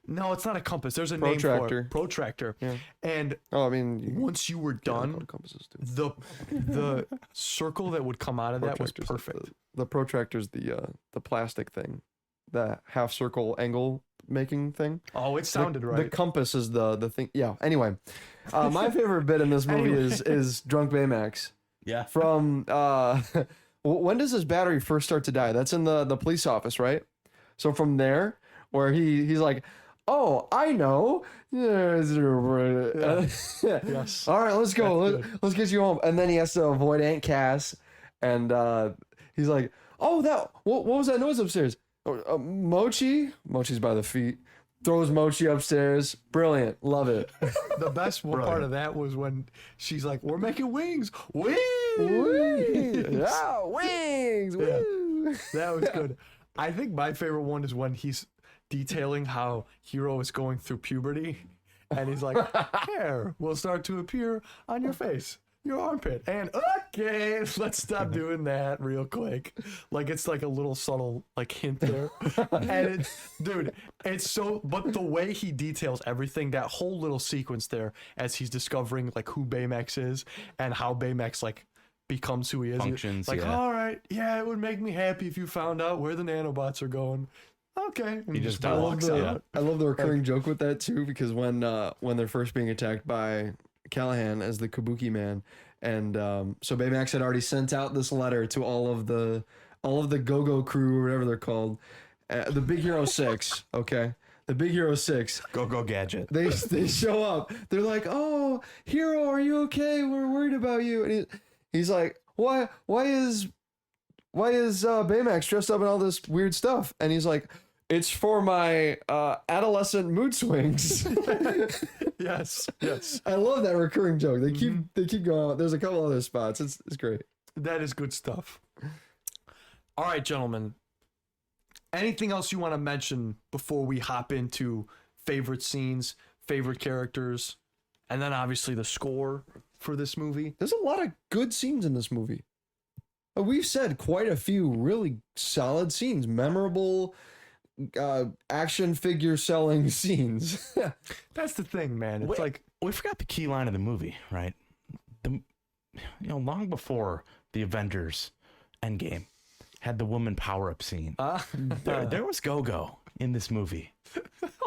No, it's not a compass. There's a name for Protractor. it. Protractor. Yeah. And Oh, I mean, once you were done, compasses too. the circle that would come out of that was Protractor's like perfect. The protractor's the plastic thing, the half circle angle making thing. Oh, it sounded The right. compass is the thing. Yeah. Anyway, my favorite bit in this movie is Drunk Baymax. Yeah. From when does his battery first start to die? That's in the police office, right? So from there, where he's like, oh, I know. Yes. All right, let's go. That's Let's get you home. And then he has to avoid Aunt Cass, and he's like, oh, what was that noise upstairs? Mochi. Mochi's by the feet. Throws Mochi upstairs. Brilliant. Love it. The best part of that was when she's like, "We're making wings, wings." Yeah, wings. Yeah. Woo. That was good. I think my favorite one is when he's detailing how Hero is going through puberty, and he's like, "Hair will start to appear on your face, your armpit, and okay, let's stop doing that real quick." Like it's like a little subtle like hint there, and dude, it's so. But the way he details everything, that whole little sequence there, as he's discovering like who Baymax is and how Baymax like becomes who he is. Functions, Like, yeah. all right, yeah, it would make me happy if you found out where the nanobots are going. Okay, and He just walks does, out. I love the recurring joke with that too, because when they're first being attacked by Callahan as the Kabuki man, and so Baymax had already sent out this letter to all of the Go-Go crew or whatever they're called, the Big Hero 6. Okay, the Big Hero 6. Go Gadget. They show up. They're like, "Oh, Hero, are you okay? We're worried about you." And he's like, "Why is Baymax dressed up in all this weird stuff?" And he's like, "It's for my adolescent mood swings." Yes, yes, I love that recurring joke. They keep going out. There's a couple other spots. It's great. that is good stuff. All right, gentlemen. Anything else you want to mention before we hop into favorite scenes, favorite characters, and then obviously the score for this movie? There's a lot of good scenes in this movie. We've said quite a few really solid scenes, memorable action figure selling scenes. That's the thing, man. It's Wait, like we forgot the key line of the movie, right? Long before the Avengers Endgame had the woman power up scene. There was Go-Go in this movie.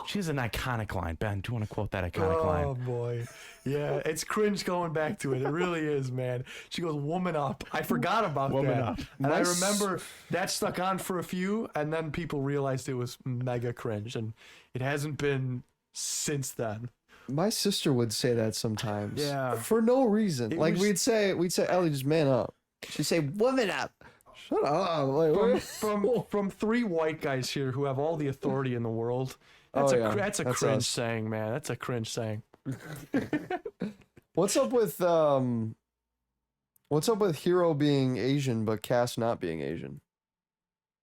She has an iconic line. Ben, do you want to quote that iconic oh line? boy, yeah, it's cringe going back to it. It really is, man. She goes, "Woman up." I forgot about Woman that, up. and I Nice. remember that stuck on for a few, and then people realized it was mega cringe, and it hasn't been since then. My sister would say that sometimes. Yeah. For no reason. It Like was- we'd say, Ellie, just man up. She'd say, woman up. Shut up. Like, From three white guys here who have all the authority in the world. Oh, yeah. That's a That's cringe us. saying, man. That's a cringe saying. What's up with Hero being Asian but Cass not being Asian?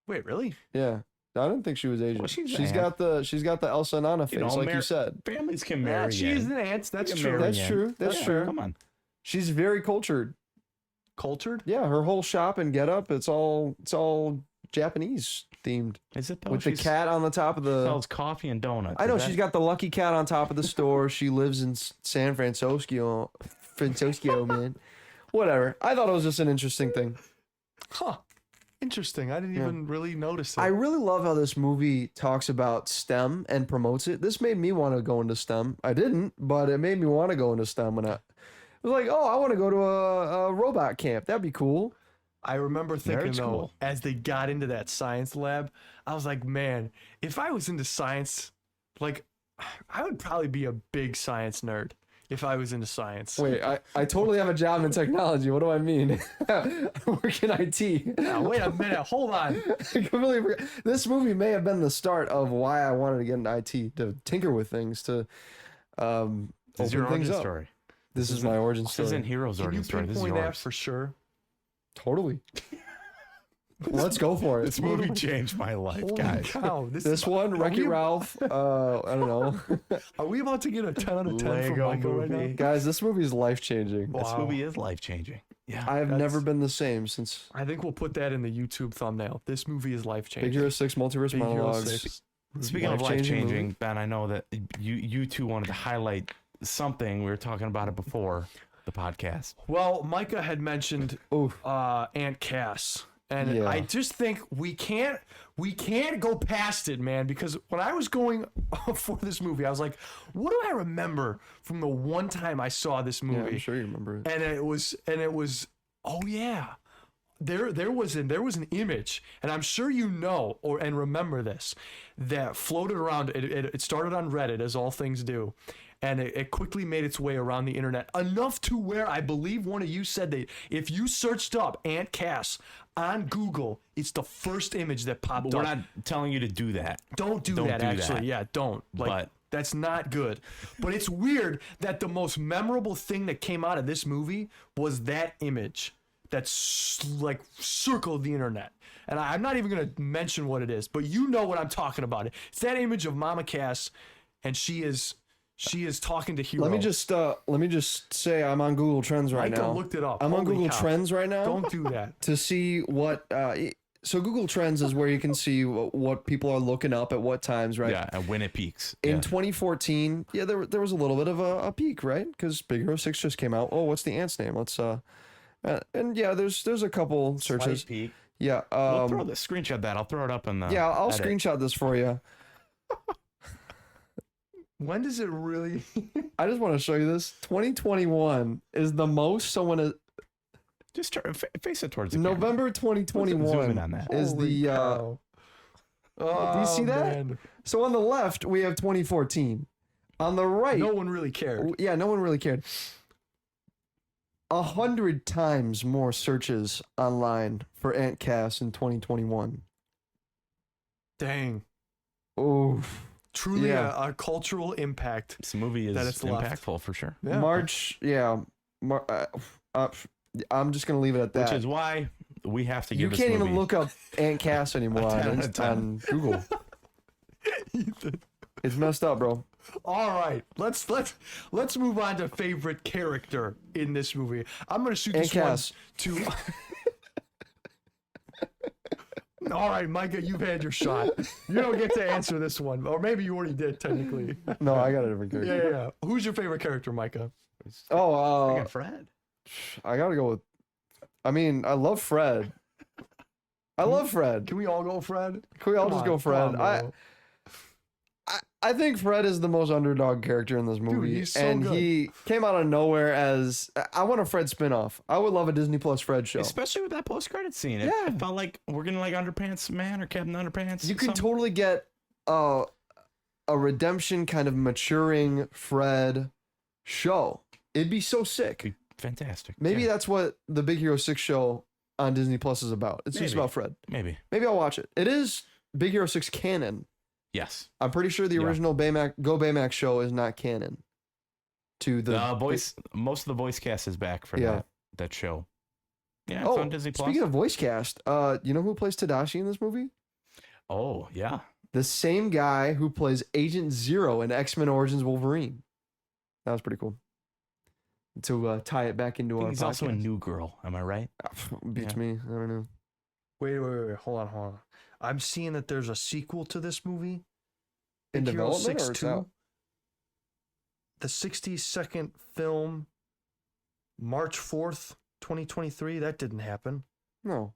Wait, really? Yeah. I didn't think she was Asian. Well, she's she's an got the Elsa and Anna face, like you said. Families can Yeah, marry. she's in. an ant. That's Can true. marry That's in. true. That's Yeah, true. Come on. She's very cultured. Cultured? Yeah, her whole shop and getup, it's all Japanese themed. Is it though? With the She's- cat on the top of the sells coffee and donuts. I know Is that- she's got the lucky cat on top of the store. She lives in San Francisco, man. Whatever. I thought it was just an interesting thing. Huh. Interesting. I didn't even really notice it. I really love how this movie talks about STEM and promotes it. This made me want to go into STEM. I didn't, but it made me want to go into STEM when I was like, oh, I want to go to a robot camp. That'd be cool. I remember thinking Nerd's though, cool. as they got into that science lab, I was like, man, if I was into science, like I would probably be a big science nerd. if I was into science. Wait, I totally have a job in technology. What do I mean? I work in IT. Now, wait a minute. Hold on. I completely forgot. This movie may have been the start of why I wanted to get into IT, to tinker with things, to This is your open things origin up. story. This is my origin This isn't story. Hero's Can you origin story. This is pinpoint that yours. for sure? Totally. Let's go for it. This movie changed my life, Holy guys. cow. This one, Wreck-It Ralph. I don't know. Are we about to get a 10 out of 10 from Lego Michael right now? movie. Guys, this movie is life-changing. This Wow. movie is life changing. Yeah. I have That's- never been the same since I think we'll put that in the YouTube thumbnail. This movie is life Big changing. Hero 6 Multiverse Big Hero Monologues. 6. Speaking of life Life-changing changing, movie. Ben, I know that you two wanted to highlight something. We were talking about it before the podcast. Well, Micah had mentioned Oof. Aunt Cass. And Yeah. I just think we can't go past it, man, because when I was going for this movie, I was like, what do I remember from the one time I saw this Yeah, movie? I'm sure you remember it. And it was oh yeah. There was an image, and I'm sure you know and remember this, that floated around. It started on Reddit, as all things do, and it quickly made its way around the internet, enough to where I believe one of you said that if you searched up Aunt Cass on Google, it's the first image that popped But we're up. not telling you to do that. Don't do Don't that, do actually. that. Yeah, don't. Like, But- that's not good. But it's weird that the most memorable thing that came out of this movie was that image that like circled the internet. And I'm not even going to mention what it is, but you know what I'm talking about. It's that image of Mama Cass, and she is talking to Hero. Let me just say I'm on Google Trends right Micah now. looked it up. I'm on Holy Google cow. Trends right now Don't do that. to see what. So Google Trends is where you can see what people are looking up at what times, right? Yeah, and when it peaks. In Yeah. 2014, yeah, there was a little bit of a peak, right? Because Big Hero 6 just came out. Oh, what's the ant's name? Let's and yeah, there's a couple searches. Slight peak. Yeah, We'll throw the screenshot that. I'll throw it up in the. yeah, I'll edit. screenshot this for you. When does it really? I just want to show you this. 2021 is the most someone has. Just face it towards the camera. November Zoom in 2021 on that. is Holy the. cow. do you see Oh, that? man. So on the left we have 2014. On the right, No one really cared. yeah, no one really cared. 100 times more searches online for Aunt Cass in 2021. Dang. Oh, Truly Yeah. a cultural impact. This movie is That it's left. impactful for sure. Yeah. March, yeah. I'm just gonna leave it at that. Which is why we have to give you this can't movie. even look up Aunt Cass anymore A 10 on, out of 10. on Google. It's messed up, bro. All right, let's move on to favorite character in this movie. I'm gonna shoot Aunt this Cass. one to. All right, Micah, you've had your shot. You don't get to answer this one, or maybe you already did technically. No, I got a different Yeah, character. yeah, yeah. Who's your favorite character, Micah? Oh, Fred. I gotta go with. I mean, I love Fred. I love Fred. Can we all go, Fred? Can we all Come just on, go come Fred? on, bro. I think Fred is the most underdog character in this movie, he's so and good. he came out of nowhere as I want a Fred spinoff. I would love a Disney Plus Fred show. Especially with that post-credit scene. Yeah. It felt like we're getting like Underpants Man or Captain Underpants. You can something. totally get a redemption kind of maturing Fred show. It'd be so sick. Be fantastic. Maybe Yeah, that's what the Big Hero 6 show on Disney Plus is about. It's just Maybe. about Fred. maybe. Maybe I'll watch it. It is Big Hero 6 canon. Yes. I'm pretty sure the Yeah. original Go Baymax show is not canon to the Most of the voice cast is back for Yeah. that show. Yeah, it's Oh, on Disney Plus. speaking of voice cast, you know who plays Tadashi in this movie? Oh yeah. The same guy who plays Agent Zero in X-Men Origins Wolverine. That was pretty cool. To tie it back into I think our he's also a podcast. new girl. Am I right? Beats Yeah. me. I don't know. Wait, hold on. I'm seeing that there's a sequel to this movie. In Big Hero development 6 or it's 2. out? The 60-second film, March 4th, 2023. That didn't happen. No.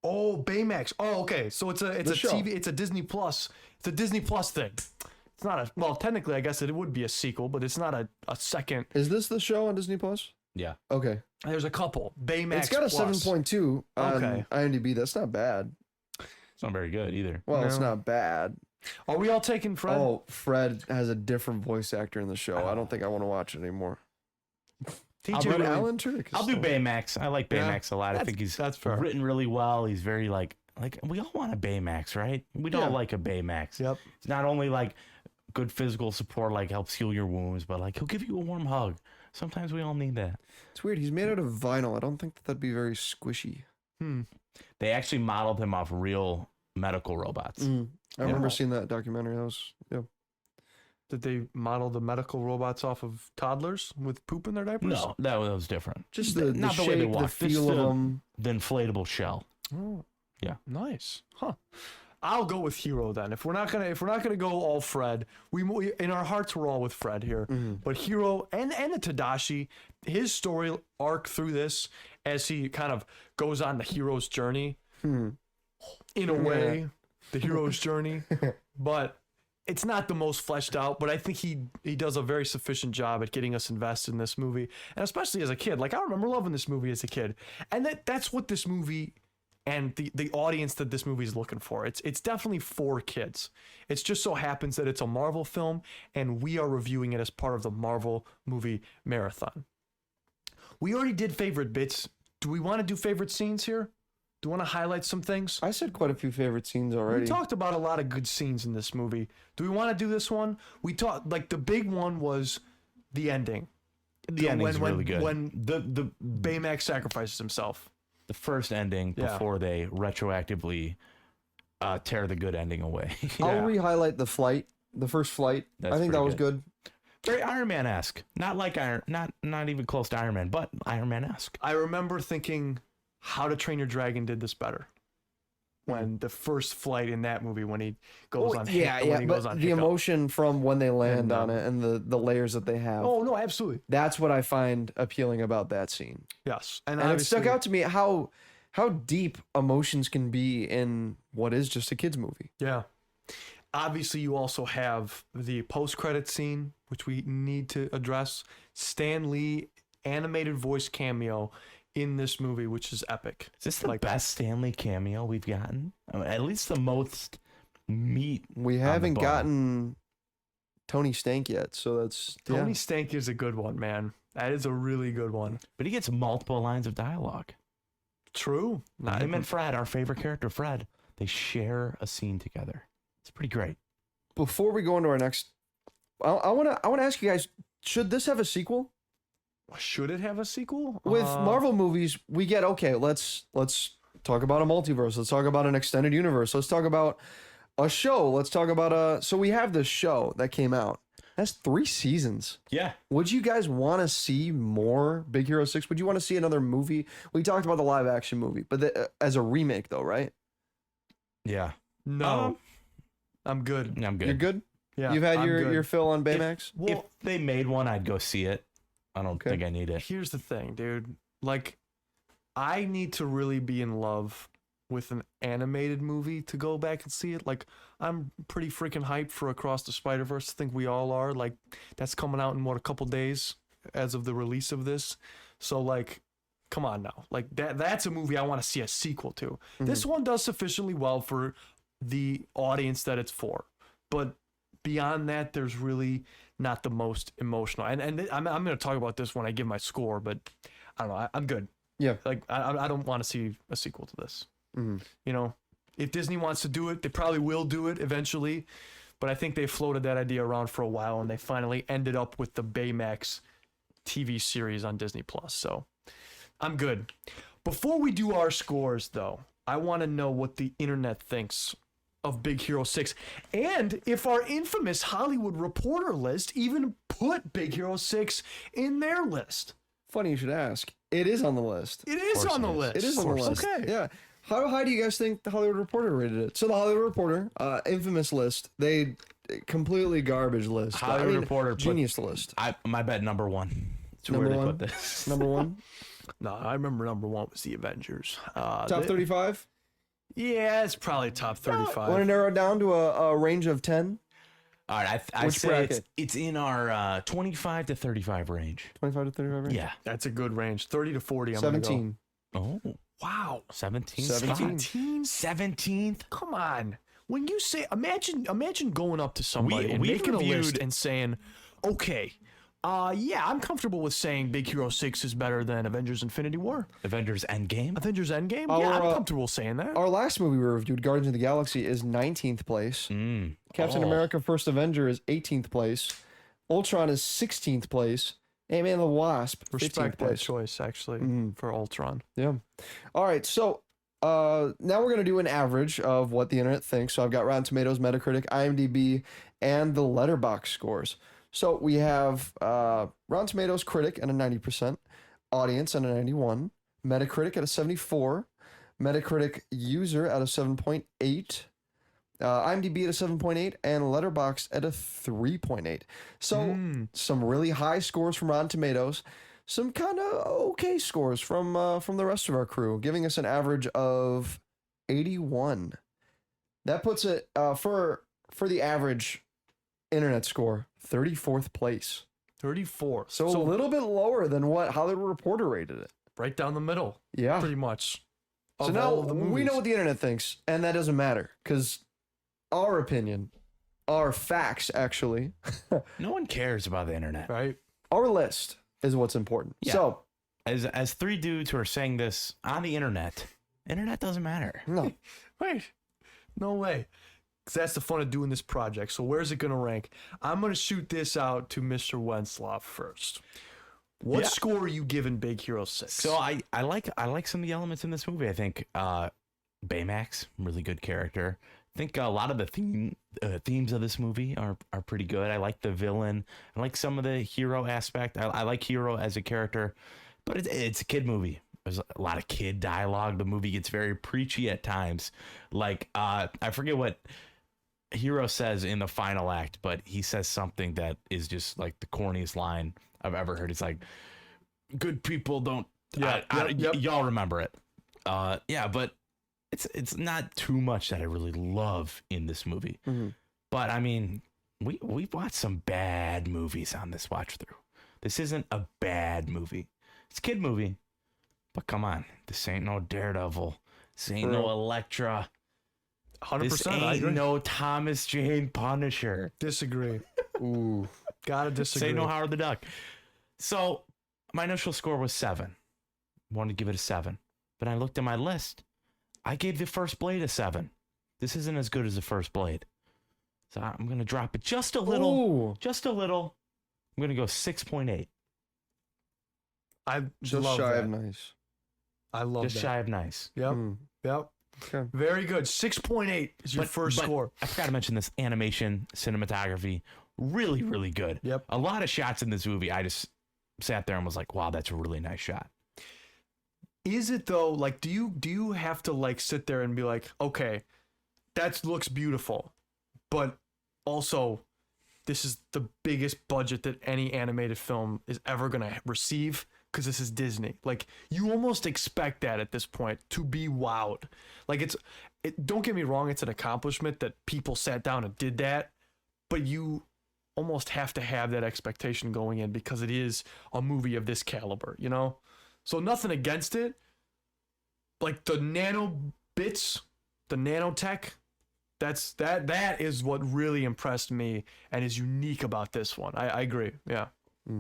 Oh, Baymax. Oh, okay. So it's The a show. TV. It's a Disney Plus. It's a Disney Plus thing. It's not a well. Technically, I guess it would be a sequel, but it's not a second. Is this the show on Disney Plus? Yeah. Okay. There's a couple. Baymax. It's got a Plus. 7.2 on Okay. IMDb. That's not bad. It's not very good either. Well, it's No. not bad. Are we all taking Fred? Oh, Fred has a different voice actor in the show. I don't think I want to watch it anymore. TJ But really- Alan Tudyk. I'll do Baymax. I like Yeah, Baymax a lot. I think he's that's fair. written really well. He's very like we all want a Baymax, right? We'd all Yeah. like a Baymax. Yep. It's not only like good physical support, like helps heal your wounds, but like he'll give you a warm hug. Sometimes we all need that. It's weird. He's made out of vinyl. I don't think that'd be very squishy. They actually modeled him off real medical robots. I remember seeing that documentary. That was Did they model the medical robots off of toddlers with poop in their diapers? No, that was different. just the Not the shape, way they the walk, just feel of the- them. The inflatable shell. Oh, Yeah. nice, huh? I'll go with Hero then. If we're not gonna go all Fred, we in our hearts we're all with Fred here. But Hero and the Tadashi, his story arc through this as he kind of goes on the hero's journey, in a way, the hero's journey, but. It's not the most fleshed out, but I think he does a very sufficient job at getting us invested in this movie, and especially as a kid. Like I remember loving this movie as a kid, and that's what this movie and the audience that this movie is looking for. It's definitely for kids. It just so happens that it's a Marvel film, and we are reviewing it as part of the Marvel movie marathon. We already did favorite bits. Do we want to do favorite scenes here? Do you want to highlight some things? I said quite a few favorite scenes We already. talked about a lot of good scenes in this movie. Do we want to do this one? We talked like the big one was the ending. The ending's when, really good. When the Baymax sacrifices himself. the first ending Yeah. before they retroactively tear the good ending away. I'll re-highlight the flight, the first flight. That's I think that pretty was good. Very Iron Man esque. Not like not even close to Iron Man, but Iron Man esque. I remember thinking, How to Train Your Dragon did this better. When the first flight in that movie, when he goes on, when he goes but on the hiccup. emotion from when they land And, on it and the layers that they have. Oh no, absolutely, That's what I find appealing about that scene. yes, And it stuck obviously- out to me how deep emotions can be in what is just a kids movie. Yeah. Obviously, you also have the post-credit scene, which we need to address. Stan Lee animated voice cameo in this movie, which is epic. Is this the best Stanley cameo we've gotten? I mean, at least the most meat. We the haven't bone. gotten Tony Stank yet, so that's Tony yeah. Stank is a good one, man. That is a really good one. But he gets multiple lines of dialogue. True. Him and Fred, our favorite character, Fred, they share a scene together. It's pretty great. Before we go into our next, I want to ask you guys: should this have a sequel? Should it have a sequel? With Marvel movies, we get okay. Let's talk about a multiverse. Let's talk about an extended universe. Let's talk about a show. Let's talk about a. So we have this show that came out. That's 3 seasons. Yeah. Would you guys want to see more Big Hero 6? Would you want to see another movie? We talked about the live action movie, but as a remake though, right? Yeah. No, I'm good. I'm good. You're good. Yeah, You've had I'm good. your fill on Baymax. If Well, they made one, I'd go see it. I don't Okay. think I need it. here's the thing, dude. Like, I need to really be in love with an animated movie to go back and see it. Like, I'm pretty freaking hyped for Across the Spider-Verse. I think we all are. Like, that's coming out in a couple days as of the release of this. So, like, come on now. Like, that's a movie I want to see a sequel to. This one does sufficiently well for the audience that it's for. But beyond that, there's really not the most emotional. And I'm going to talk about this when I give my score, but I don't know. I'm good. Yeah. Like, I don't want to see a sequel to this. Mhm. You know, if Disney wants to do it, they probably will do it eventually. But I think they floated that idea around for a while, and they finally ended up with the Baymax TV series on Disney Plus. So I'm good. Before we do our scores, though, I want to know what the internet thinks of Big Hero 6, and if our infamous Hollywood Reporter list even put Big Hero 6 in their list. Funny you should ask. It is on the list. It is course on the it is. list. It is on the list. Okay. Yeah. How high do you guys think the Hollywood Reporter rated it? So the Hollywood Reporter, infamous list, they completely garbage list. Hollywood Reporter put- genius list. My bet number 1. It's Number where they one? put this. Number 1, No, I remember number 1 was the Avengers. top they- 35. Yeah, it's probably top 35. Want to narrow it down to a range of 10, All right, I'd Which say bracket? it's in our 25 to 35 range. 25 to 35 range? Yeah. That's a good range. 30 to 40. I'm gonna go. 17. Oh, Wow. 17. 17. 17? 17th. Come on. when you say, imagine going up to somebody and we've making a list reviewed- and saying, okay, yeah, I'm comfortable with saying Big Hero 6 is better than Avengers Infinity War. Avengers Endgame. Avengers Endgame? Our, Yeah, I'm comfortable saying that. Our last movie we reviewed, Guardians of the Galaxy, is 19th place. Captain Oh. America: First Avenger is 18th place. Ultron is 16th place. Ant-Man and the Wasp, 15th Respect that place. choice, actually, for Ultron. Yeah. All right. So now we're going to do an average of what the internet thinks. So I've got Rotten Tomatoes, Metacritic, IMDb, and the Letterboxd scores. So we have Rotten Tomatoes critic at a 90%, audience at a 91, Metacritic at a 74, Metacritic user at a 7.8, IMDb at a 7.8, and Letterboxd at a 3.8. So some really high scores from Rotten Tomatoes, some kind of okay scores from the rest of our crew, giving us an average of 81. That puts it for the average internet score 34th place. 34. So a little bit lower than what Hollywood Reporter rated it. right down the middle, Yeah. pretty much. So of now all of the we movies. know what the internet thinks, and that doesn't matter because our opinion, our facts, actually, No one cares about the internet. Right? our list is what's important. Yeah. So As three dudes who are saying this on the internet doesn't matter. no, Right. No way. Because that's the fun of doing this project. So where's it going to rank? I'm going to shoot this out to Mr. Wenslaw first. What Yeah. score are you giving Big Hero 6? So I like some of the elements in this movie. I think Baymax, really good character. I think a lot of the themes of this movie are pretty good. I like the villain. I like some of the hero aspect. I like Hero as a character, but it's a kid movie. There's a lot of kid dialogue. The movie gets very preachy at times. Like I forget what Hero says in the final act, but he says something that is just like the corniest line I've ever heard. It's like, good people don't. Yeah, yep. Y'all remember it. Yeah, but it's not too much that I really love in this movie. Mhm. But I mean, we've watched some bad movies on this watch through. This isn't a bad movie. It's a kid movie, but come on, this ain't no Daredevil. This ain't no Elektra. 100%. This I ain't agree. no Thomas Jane Punisher. Disagree. ooh, Gotta disagree. Say no Howard the Duck. So my initial score was 7. Wanted to give it a 7. But I looked at my list. I gave the First Blade a 7. This isn't as good as the First Blade. So I'm going to drop it just a little. Ooh. Just a little. I'm going to go 6.8. I Just love shy that. of nice. I love Just that. shy of nice. Yep. Mm. Yep. Okay. Very good. 6.8 is your first but score. I forgot to mention this animation, cinematography, really, really good. Yep. A lot of shots in this movie, I just sat there and was like, wow, that's a really nice shot. Is it though? Like, do you have to like sit there and be like, okay, that looks beautiful, but also, this is the biggest budget that any animated film is ever gonna receive because this is Disney. Like, you almost expect that at this point to be wowed. Like, don't get me wrong, it's an accomplishment that people sat down and did that, but you almost have to have that expectation going in because it is a movie of this caliber, you know? So nothing against it. Like the nano bits, the nanotech, that is what really impressed me and is unique about this one. I agree. Yeah.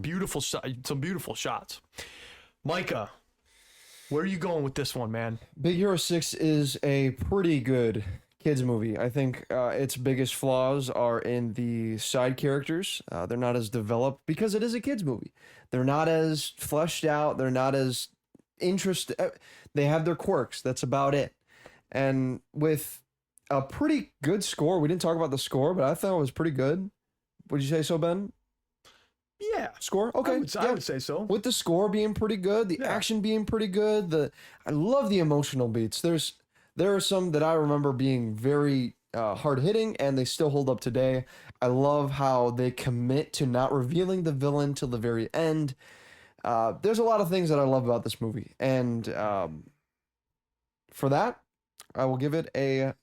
Beautiful shot, some beautiful shots. Micah, where are you going with this one, man? Big Hero 6 is a pretty good kids movie. I think its biggest flaws are in the side characters. They're not as developed because it is a kids movie. They're not as fleshed out. They're not as interested. They have their quirks. That's about it. And with a pretty good score, we didn't talk about the score, but I thought it was pretty good. Would you say so, Ben? Yeah. Score? Okay. I would say so. With the score being pretty good, the Yeah. action being pretty good, I love the emotional beats. There are some that I remember being very hard hitting, and they still hold up today. I love how they commit to not revealing the villain till the very end. There's a lot of things that I love about this movie, and for that, I will give it a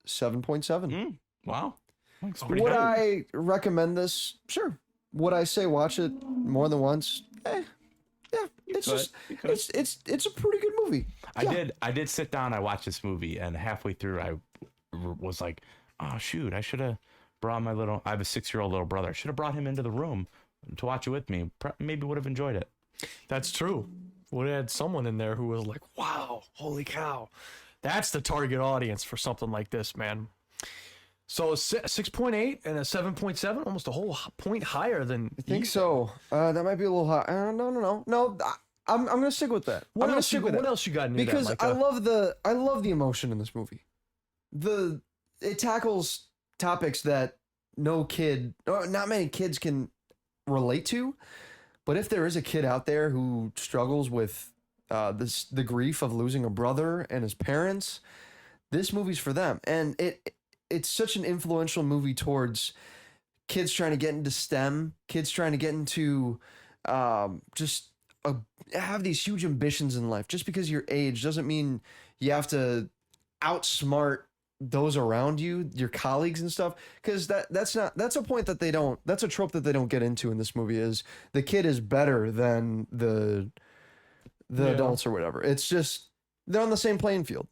7.7. Wow. That's pretty Would good. I recommend this? Sure. Would I say watch it more than once? Yeah. It's could. just You could. it's a pretty good movie. Yeah. I did sit down, I watched this movie, and halfway through I was like, oh shoot, I should have brought my little. I have a 6-year-old little brother. I should have brought him into the room to watch it with me. Maybe would have enjoyed it. That's true. Would have had someone in there who was like, wow, holy cow. That's the target audience for something like this, man. So a 6.8 and a 7.7, almost a whole point higher than. I think so. That might be a little high. No. I'm gonna stick with that. What I'm gonna else? stick with What it. else you got in Because that, I Micah? love the emotion in this movie. It tackles topics that no kid, or not many kids can relate to. But if there is a kid out there who struggles with the grief of losing a brother and his parents, this movie's for them. And it's such an influential movie towards kids trying to get into STEM, kids trying to get into have these huge ambitions in life. Just because your age doesn't mean you have to outsmart those around you, your colleagues and stuff. Because that's a point that they don't. That's a trope that they don't get into in this movie. Is the kid is better than the adults or whatever. It's just they're on the same playing field.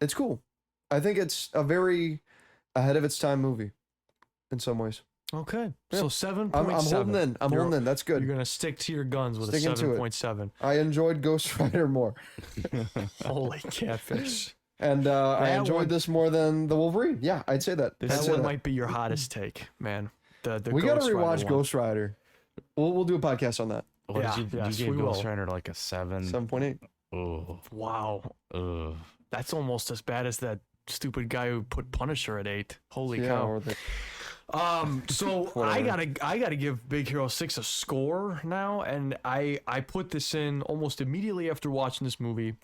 It's cool. I think it's a very ahead of its time movie in some ways. Okay. Yeah. So 7.7. I'm holding in. I'm holding in. That's good. You're going to stick to your guns with Sticking a to it. 7.7. I enjoyed Ghost Rider more. Holy catfish. And I That enjoyed one- this more than the Wolverine. Yeah, I'd say that. I'd That say one that. might be your hottest take, man. The We got to Ghost Rider rewatch one. Ghost Rider. We'll do a podcast on that. What Yeah, did you, yes, you we gave Ghost will. Rider like a 7? 7.8. Oh, Wow. ugh. That's almost as bad as that stupid guy who put Punisher at 8. Holy Yeah, cow. or the, So Whatever. I gotta give Big Hero 6 a score now, and I put this in almost immediately after watching this movie,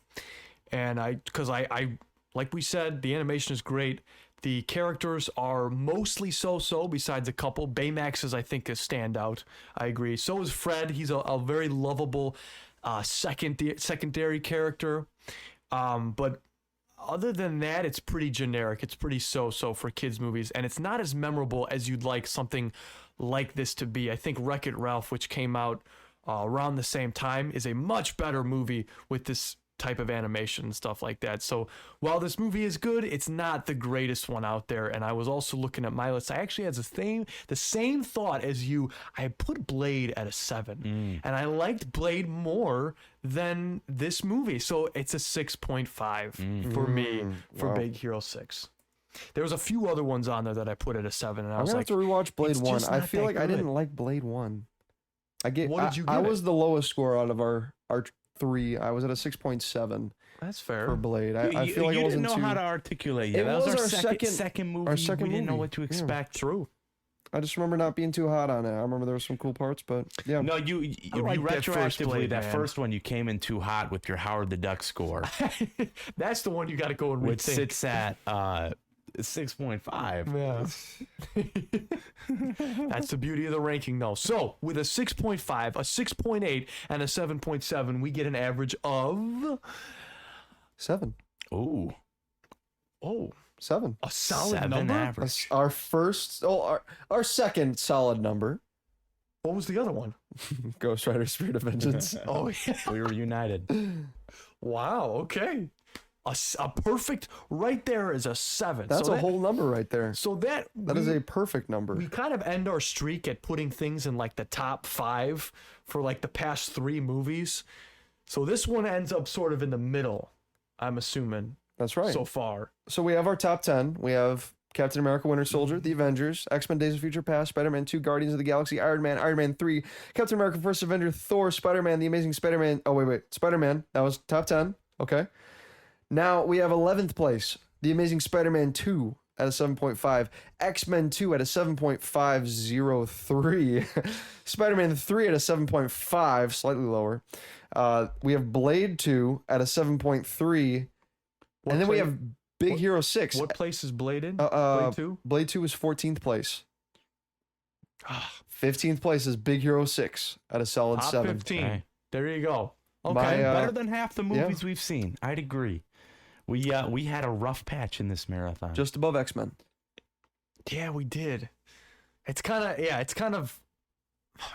and because I like we said, the animation is great. The characters are mostly so-so, besides a couple. Baymax is, I think, a standout. I agree. So is Fred. He's a very lovable secondary character. But other than that, it's pretty generic. It's pretty so-so for kids' movies, and it's not as memorable as you'd like something like this to be. I think Wreck-It Ralph, which came out around the same time, is a much better movie with this type of animation and stuff like that. So while this movie is good, it's not the greatest one out there. And I was also looking at my list. I actually had the same thought as you. I put Blade at a 7, and I liked Blade more than this movie. So it's a 6.5 for me for wow. Big Hero 6. There was a few other ones on there that I put at a 7, and I I'm was gonna like, have to rewatch Blade it's 1. just I not feel that like I good. didn't like Blade 1. What did you I give it? was the lowest score out of our 3. I was at a 6.7 that's fair. for Blade. I You- feel like you it didn't wasn't know too. how to articulate yet. It That was was our our second movie. our second we didn't know movie. what to Yeah. expect. True. I just remember not being too hot on it. I remember there were some cool parts, but yeah. No, you like that first retroactively Blade, that man. first one you came in too hot with your Howard the Duck score, That's the one you got to go and which rethink. sits at 6.5. Yeah. That's the beauty of the ranking, though. So, with a 6.5, a 6.8, and a 7.7, we get an average of 7. Ooh, a solid 7 number. average. Our first, our second solid number. What was the other one? Ghost Rider: Spirit of Vengeance. Oh, yeah. We were united. Wow. Okay. A perfect right there is a 7. That's so a whole number right there. So that That is a perfect number. we kind of end our streak at putting things in like the top 5 for like the past 3 movies. So this one ends up sort of in the middle, I'm assuming, That's right. so far. So we have our top 10. We have Captain America: Winter Soldier, The Avengers, X-Men: Days of Future Past, Spider-Man 2, Guardians of the Galaxy, Iron Man 3, Captain America: First Avenger, Thor, Spider-Man, The Amazing Spider-Man. Oh, wait. Spider-Man. That was top 10. Okay. Now we have 11th place, The Amazing Spider-Man 2 at a 7.5, X-Men 2 at a 7.503, Spider-Man 3 at a 7.5, slightly lower. We have Blade 2 at a 7.3, and then we have Big Hero 6. What place is Blade in? Blade 2? Blade 2 is 14th place. 15th place is Big Hero 6 at a solid Top 7. 15. Okay. There you go. Okay. My, Better than half the movies we've seen. I'd agree. We had a rough patch in this marathon. Just above X-Men. Yeah, we did. It's kind of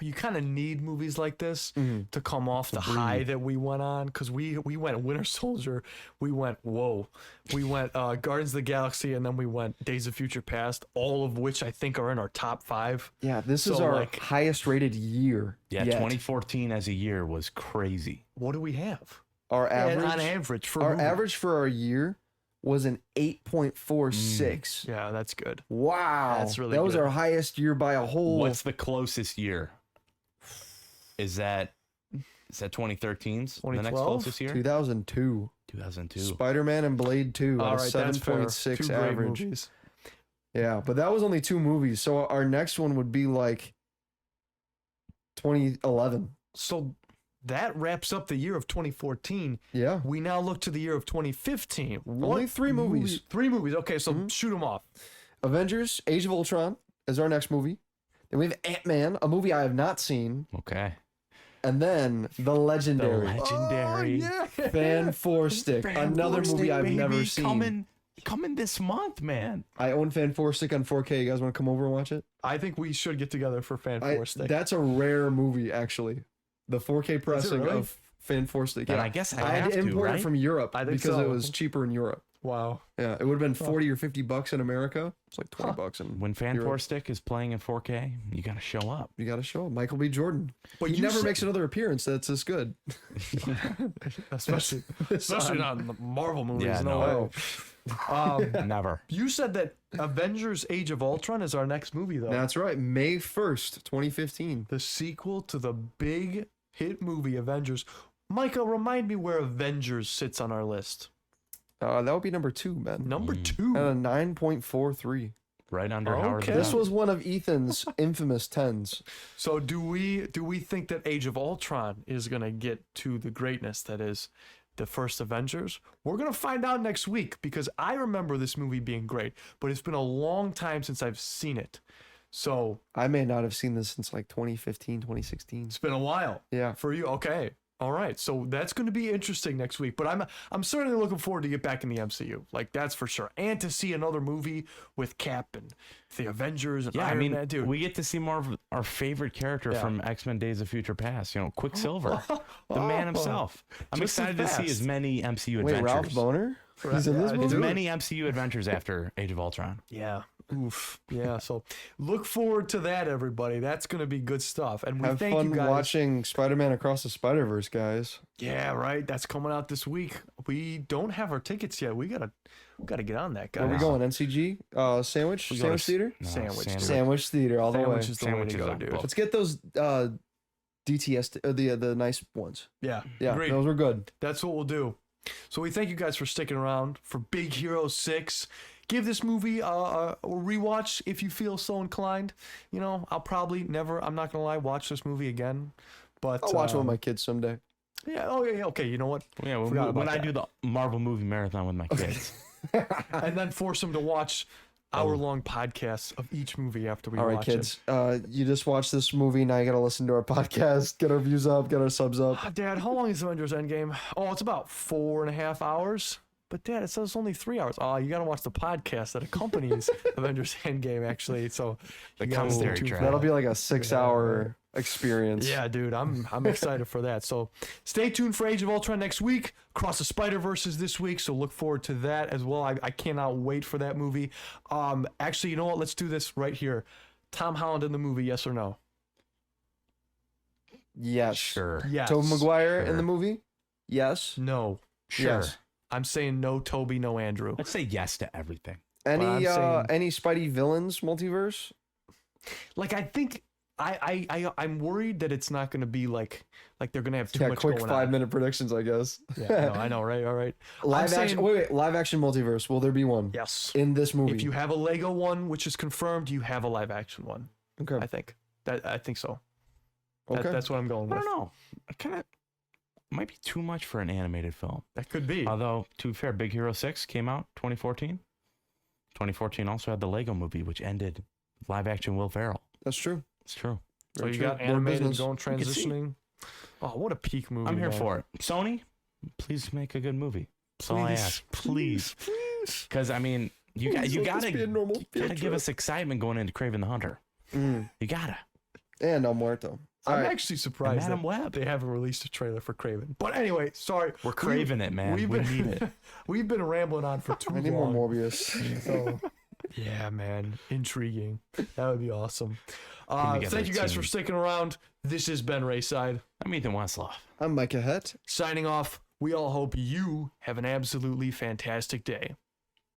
you kind of need movies like this Mm-hmm. to come off the high that we went on, because we went Winter Soldier, we went Guardians of the Galaxy, and then we went Days of Future Past, all of which I think are in our top 5. Yeah, this is So, our like- highest rated year. Yeah, yet. 2014 as a year was crazy. What do we have? Our And average, on average for a our movie. average for our year was an 8.46. Yeah, that's good. Wow, That's really that was good. our highest year by a whole. What's the closest year? Is that 2013's the next 2012? closest year? 2002. 2002. Spider-Man and Blade 2 All at a right, that's fair. 7.6 Two great average. movies. Yeah, but that was only 2 movies. So our next one would be like 2011. So that wraps up the year of 2014. Yeah. We now look to the year of 2015. Only 3 movies. 3 movies. Okay, so Mm-hmm. shoot them off. Avengers: Age of Ultron is our next movie. Then we have Ant-Man, a movie I have not seen, Okay. and then the legendary Legendary. Fan Four Stick, another movie I've never seen. Coming this month, man. I own Fan Four Stick on 4K. You guys want to come over and watch it? I think we should get together for Fan Four Stick. That's a rare movie, actually. The 4K pressing really? of Fan Four Stick. Then Yeah. I guess I had have to to, import right? it from Europe I think because so. it was cheaper in Europe. Wow. Yeah, it would have been 40 or 50 bucks in America. It's like 20 bucks in When Fan Europe. Four Stick is playing in 4K, you got to show up. You got to show it. Michael B. Jordan. But He you never said- makes another appearance that's this good. especially not in the Marvel movies. Yeah, no no. way. Um, Never. you said that Avengers: Age of Ultron is our next movie, though. That's right. May 1st, 2015. The sequel to the big hit movie Avengers. Micah, remind me where Avengers sits on our list. That would be number 2, man. Number Mm. 2. At a 9.43. Right under Okay. Howard. the This Duck. was one of Ethan's infamous 10s. So do we think that Age of Ultron is gonna get to the greatness that is the first Avengers? We're gonna find out next week, because I remember this movie being great, but it's been a long time since I've seen it. So I may not have seen this since like 2015, 2016. it's been a while Yeah. for you. Okay. All right. So that's going to be interesting next week, but I'm certainly looking forward to get back in the MCU. Like, that's for sure. And to see another movie with Cap and the Avengers and Yeah, I Iron mean, Man, dude. we get to see more of our favorite character Yeah. from X-Men Days of Future Past, Quicksilver, the man himself. I'm Just as excited to see fast. as many MCU Wait, adventures. Ralph Boner? He's in this Yeah, movie? As dude. many MCU adventures after Age of Ultron. Yeah. Oof. Yeah. So look forward to that, everybody. That's going to be good stuff. And we Have thank fun you guys. watching Spider-Man Across the Spider-Verse, guys. Yeah, right. That's coming out this week. We don't have our tickets yet. We gotta get on that, guys. Where are we going? NCG? Sandwich? We go Sandwich to- Theater? No, Sandwich. Sandwich Theater, all the way. Sandwich is the way to Sandwiches go, are dude. both. Let's get those DTS, the nice ones. Yeah. Yeah, Great. those were good. That's what we'll do. So we thank you guys for sticking around for Big Hero 6. Give this movie a rewatch if you feel so inclined. You know, I'll probably never, I'm not going to lie, watch this movie again. But I'll watch it with my kids someday. Yeah, oh yeah, okay, you know what? Yeah, Forgot when about I that. do the Marvel movie marathon with my kids. And then force them to watch hour-long podcasts of each movie after we All right, watch kids. You just watched this movie. Now you got to listen to our podcast, get our views up, get our subs up. it. Dad, how long is Avengers Endgame? Oh, it's about 4.5 hours. But Dad, it says only 3 hours. Oh, you got to watch the podcast that accompanies Avengers Endgame, actually. So The you gotta stay commentary tuned for track. That'll be like a 6-hour experience. Yeah, dude, I'm excited for that. So stay tuned for Age of Ultron next week. Across the Spider-Verse is this week, so look forward to that as well. I cannot wait for that movie. Actually, you know what? Let's do this right here. Tom Holland in the movie, yes or no? Yes. Sure. Yes. Tobey Maguire in Sure. the movie? Yes. No. Sure. Yes. I'm saying no Toby, no Andrew. Let's say yes to everything. I'm Any saying- any Spidey villains multiverse? Like, I think I'm worried that it's not going to be like they're going to have too Yeah, much quick going 5-minute predictions, I guess. on. Yeah, no, I know, right? All right. Live I'm action. saying- Wait, live action multiverse. Will there be one Yes. in this movie? If you have a Lego one, which is confirmed, you have a live action one. okay. I think so. Okay. That's what I'm going I with. don't know. It kind of might be too much for an animated film. That could be. Although, to be fair, Big Hero 6 came out 2014. 2014 also had the Lego movie, which ended live action Will Ferrell. That's true. It's true. So Very you true. got More animated business. going can see. transitioning. Oh, what a peak movie! I'm here man. for it. Sony, please make a good movie. That's all I Please, ask. Please. Please. Because, I mean, you Please let gotta this be a normal you field gotta give trip. us excitement going into Craven the Hunter. Mm. You gotta. And El Muerto. All I'm right. actually surprised Madam that Web. they haven't released a trailer for Craven. But anyway, sorry. We're craving it, man. We need it. We've been rambling on for too I need more long. Morbius. So, Yeah, man. Intriguing. That would be awesome. together Thank a you guys for team. sticking around. This has been Rayside. I'm Ethan Westloff. I'm Micah Het. Signing off. We all hope you have an absolutely fantastic day.